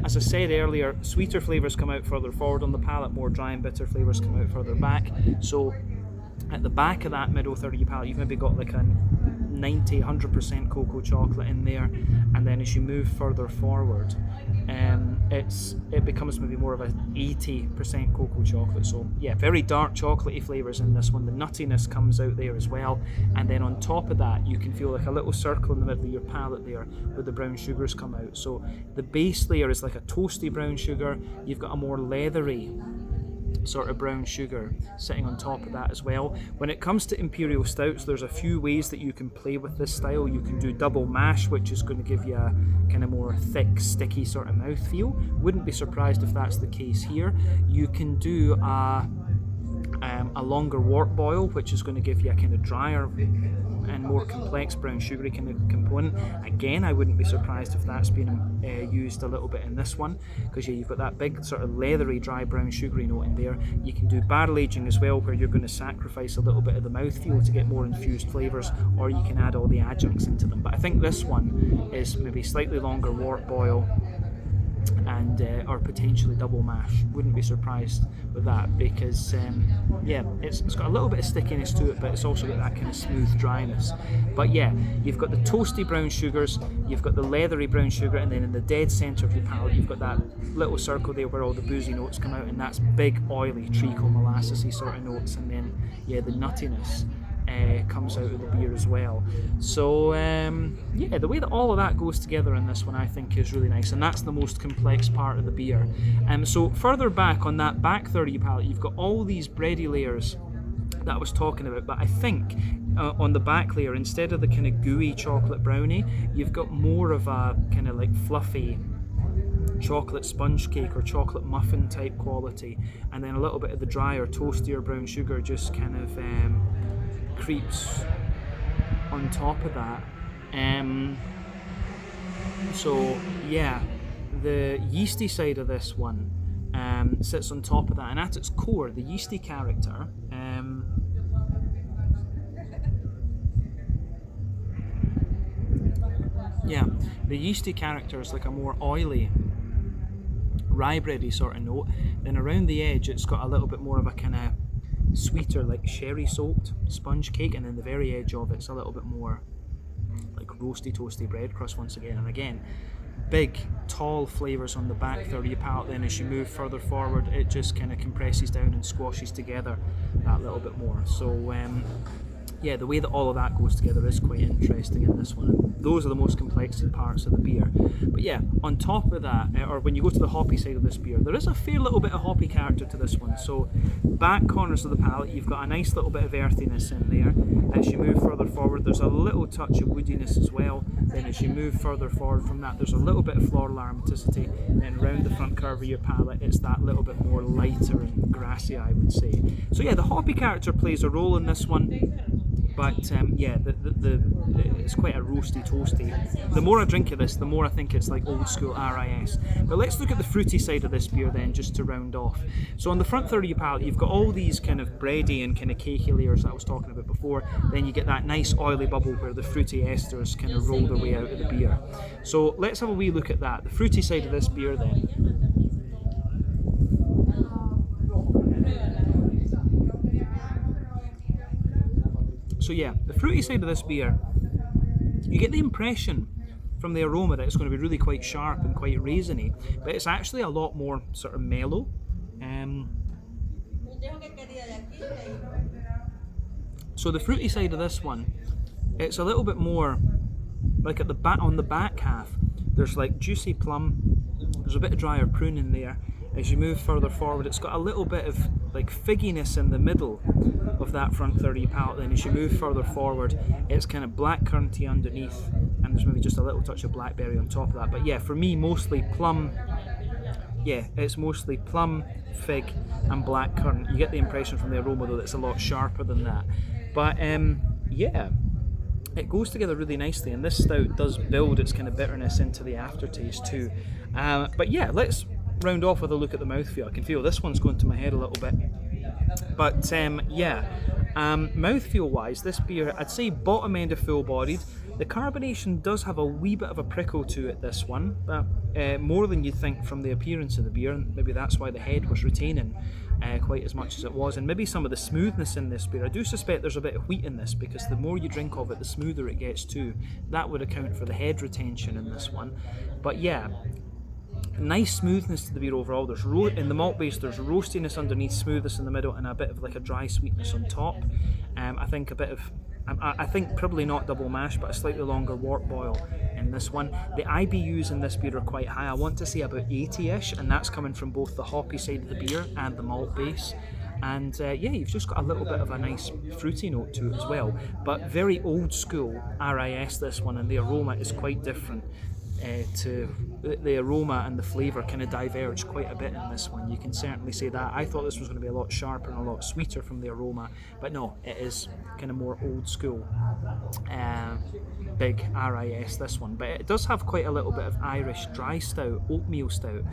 As I said earlier, sweeter flavours come out further forward on the palate, more dry and bitter flavours come out further back. So at the back of that middle third of your palate, you've maybe got like a 90-100% cocoa chocolate in there, and then as you move further forward, it becomes maybe more of a 80% cocoa chocolate. So yeah, very dark chocolatey flavours in this one. The nuttiness comes out there as well, and then on top of that, you can feel like a little circle in the middle of your palate there where the brown sugars come out. So the base layer is like a toasty brown sugar. You've got a more leathery sort of brown sugar sitting on top of that as well. When it comes to imperial stouts, there's a few ways that you can play with this style. You can do double mash, which is going to give you a kind of more thick, sticky sort of mouthfeel. Wouldn't be surprised if that's the case here. You can do a longer wort boil, which is going to give you a kind of drier and more complex brown sugary kind of component. Again, I wouldn't be surprised if that's been used a little bit in this one, because yeah, you've got that big sort of leathery dry brown sugary note in there. You can do barrel aging as well, where you're going to sacrifice a little bit of the mouthfeel to get more infused flavours, or you can add all the adjuncts into them. But I think this one is maybe slightly longer wort boil and or potentially double mash. Wouldn't be surprised with that, because yeah, it's got a little bit of stickiness to it, but it's also got that kind of smooth dryness. But yeah, you've got the toasty brown sugars, you've got the leathery brown sugar, and then in the dead centre of your palate you've got that little circle there where all the boozy notes come out, and that's big oily treacle molassesy sort of notes, and then yeah, the nuttiness comes out of the beer as well. So yeah, the way that all of that goes together in this one I think is really nice, and that's the most complex part of the beer. So further back on that back third of your palate, you've got all these bready layers that I was talking about, but I think on the back layer, instead of the kind of gooey chocolate brownie, you've got more of a kind of like fluffy chocolate sponge cake or chocolate muffin type quality, and then a little bit of the drier, toastier brown sugar just kind of creeps on top of that. So yeah, the yeasty side of this one sits on top of that, and at its core, the yeasty character yeah, the yeasty character is like a more oily rye bready sort of note. Then around the edge it's got a little bit more of a kind of sweeter, like sherry soaked sponge cake, and then the very edge of it's a little bit more like roasty toasty bread crust once again. And again, big tall flavours on the back third of your palate. Then as you move further forward, it just kind of compresses down and squashes together that little bit more. So yeah, the way that all of that goes together is quite interesting in this one. Those are the most complex parts of the beer. But yeah, on top of that, or when you go to the hoppy side of this beer, there is a fair little bit of hoppy character to this one. So back corners of the palate, you've got a nice little bit of earthiness in there. As you move further forward, there's a little touch of woodiness as well. Then as you move further forward from that, there's a little bit of floral aromaticity. And then round the front curve of your palate, it's that little bit more lighter and grassy, I would say. So yeah, the hoppy character plays a role in this one. But yeah, it's quite a roasty, toasty. The more I drink of this, the more I think it's like old school RIS. But let's look at the fruity side of this beer then, just to round off. So on the front third of your palate, you've got all these kind of bready and kind of cakey layers that I was talking about before. Then you get that nice oily bubble where the fruity esters kind of roll their way out of the beer. So let's have a wee look at that. The fruity side of this beer then. So yeah, the fruity side of this beer, you get the impression from the aroma that it's going to be really quite sharp and quite raisiny, but it's actually a lot more sort of mellow. So the fruity side of this one, it's a little bit more like at the back, on the back half, there's like juicy plum, there's a bit of drier prune in there. As you move further forward, it's got a little bit of like figginess in the middle of that front third of your palate. Then as you move further forward, it's kind of black curranty underneath, and there's maybe just a little touch of blackberry on top of that. But yeah, for me, mostly plum. Yeah, it's mostly plum, fig, and black currant. You get the impression from the aroma though that it's a lot sharper than that. But yeah, it goes together really nicely, and this stout does build its kind of bitterness into the aftertaste too. But yeah, let's round off with a look at the mouthfeel. I can feel this one's going to my head a little bit. But yeah, mouthfeel wise, this beer, I'd say bottom end of full bodied. The carbonation does have a wee bit of a prickle to it, this one, but more than you'd think from the appearance of the beer, and maybe that's why the head was retaining quite as much as it was, and maybe some of the smoothness in this beer. I do suspect there's a bit of wheat in this, because the more you drink of it, the smoother it gets too. That would account for the head retention in this one. But yeah, nice smoothness to the beer overall. There's in the malt base, there's roastiness underneath, smoothness in the middle, and a bit of like a dry sweetness on top. I think a bit of, I think probably not double mash, but a slightly longer wort boil in this one. The IBUs in this beer are quite high. I want to say about 80-ish, and that's coming from both the hoppy side of the beer and the malt base. And yeah, you've just got a little bit of a nice fruity note to it as well, but very old school RIS this one, and the aroma is quite different. To the aroma and the flavour kind of diverge quite a bit in this one. You can certainly say that. I thought this was going to be a lot sharper and a lot sweeter from the aroma, but no, it is kind of more old school big RIS, this one. But it does have quite a little bit of Irish dry stout, oatmeal stout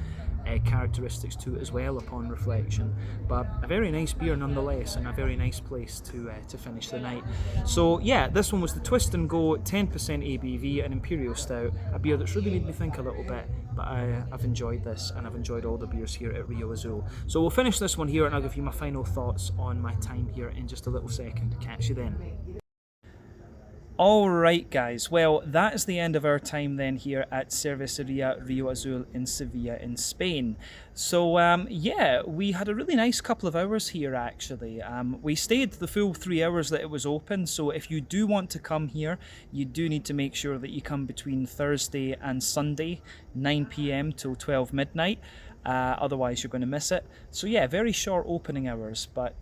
characteristics to it as well upon reflection. But a very nice beer nonetheless, and a very nice place to finish the night. So yeah, this one was the Twist and Go 10% ABV, an Imperial Stout, a beer that's really made me think a little bit, but I've enjoyed this, and I've enjoyed all the beers here at Rio Azul. So we'll finish this one here, and I'll give you my final thoughts on my time here in just a little second. Catch you then. Alright guys, well that is the end of our time then here at Cervezas Río Azul in Sevilla in Spain. So yeah, we had a really nice couple of hours here actually. We stayed the full 3 hours that it was open, so if you do want to come here, you do need to make sure that you come between Thursday and Sunday, 9 PM till 12 midnight. Otherwise you're going to miss it. So yeah, very short opening hours, but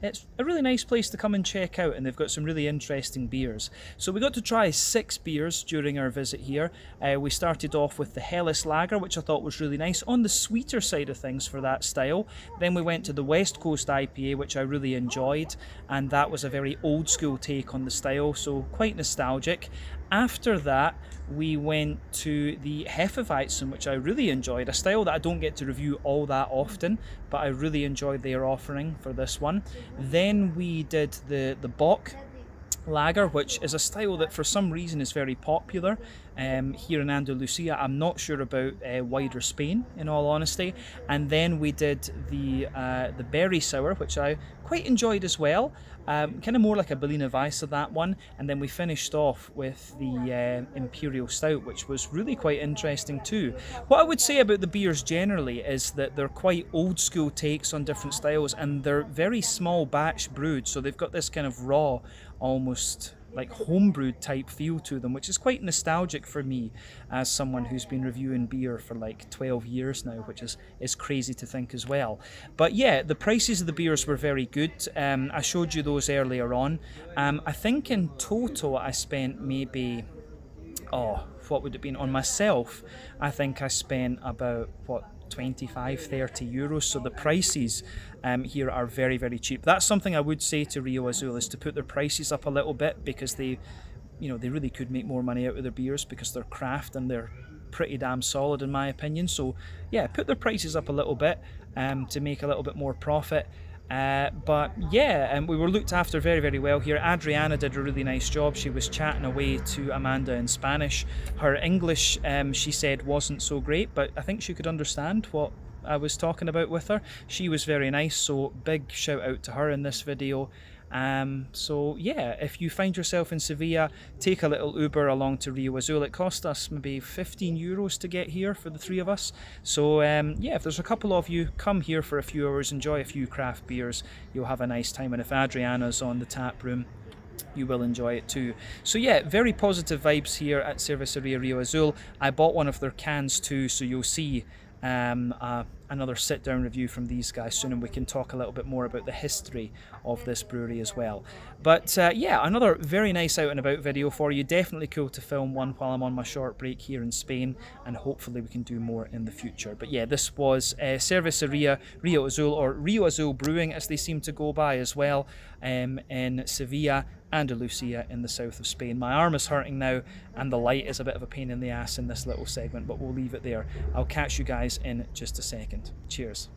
it's a really nice place to come and check out, and they've got some really interesting beers. So we got to try 6 beers during our visit here. We started off with the Helles Lager, which I thought was really nice, on the sweeter side of things for that style. Then we went to the West Coast IPA, which I really enjoyed, and that was a very old school take on the style, so quite nostalgic. After that, we went to the Hefeweizen, which I really enjoyed, a style that I don't get to review all that often, but I really enjoyed their offering for this one. Then we did the Bock Lager, which is a style that for some reason is very popular here in Andalucia. I'm not sure about wider Spain, in all honesty. And then we did the Berry Sour, which I quite enjoyed as well. Kind of more like a Berliner Weisse, that one. And then we finished off with the Imperial Stout, which was really quite interesting too. What I would say about the beers generally is that they're quite old school takes on different styles, and they're very small batch brewed, so they've got this kind of raw, almost like homebrewed type feel to them, which is quite nostalgic for me as someone who's been reviewing beer for like 12 years now, which is crazy to think as well. But yeah, the prices of the beers were very good. I showed you those earlier on. I think in total I spent maybe, what would it be on myself? I think I spent about, 25-30 euros, so the prices here are very, very cheap. That's something I would say to Rio Azul, is to put their prices up a little bit, because they really could make more money out of their beers, because they're craft and they're pretty damn solid in my opinion. So yeah, put their prices up a little bit to make a little bit more profit. But yeah, we were looked after very, very well here. Adriana did a really nice job. She was chatting away to Amanda in Spanish. Her English, she said, wasn't so great, but I think she could understand what I was talking about with her. She was very nice, so big shout out to her in this video. So yeah, if you find yourself in Sevilla, take a little Uber along to Rio Azul. It cost us maybe 15 euros to get here for the 3 of us. So yeah, if there's a couple of you, come here for a few hours, enjoy a few craft beers, you'll have a nice time. And if Adriana's on the tap room, you will enjoy it too. So yeah, very positive vibes here at Cervezas Río Azul. I bought one of their cans too, so you'll see a another sit-down review from these guys soon, and we can talk a little bit more about the history of this brewery as well. But yeah, another very nice out and about video for you. Definitely cool to film one while I'm on my short break here in Spain, and hopefully we can do more in the future. But yeah, this was Cervezas Río Azul, or Rio Azul Brewing as they seem to go by as well, in Sevilla, Andalucia in the south of Spain. My arm is hurting now and the light is a bit of a pain in the ass in this little segment, but we'll leave it there. I'll catch you guys in just a second. Cheers.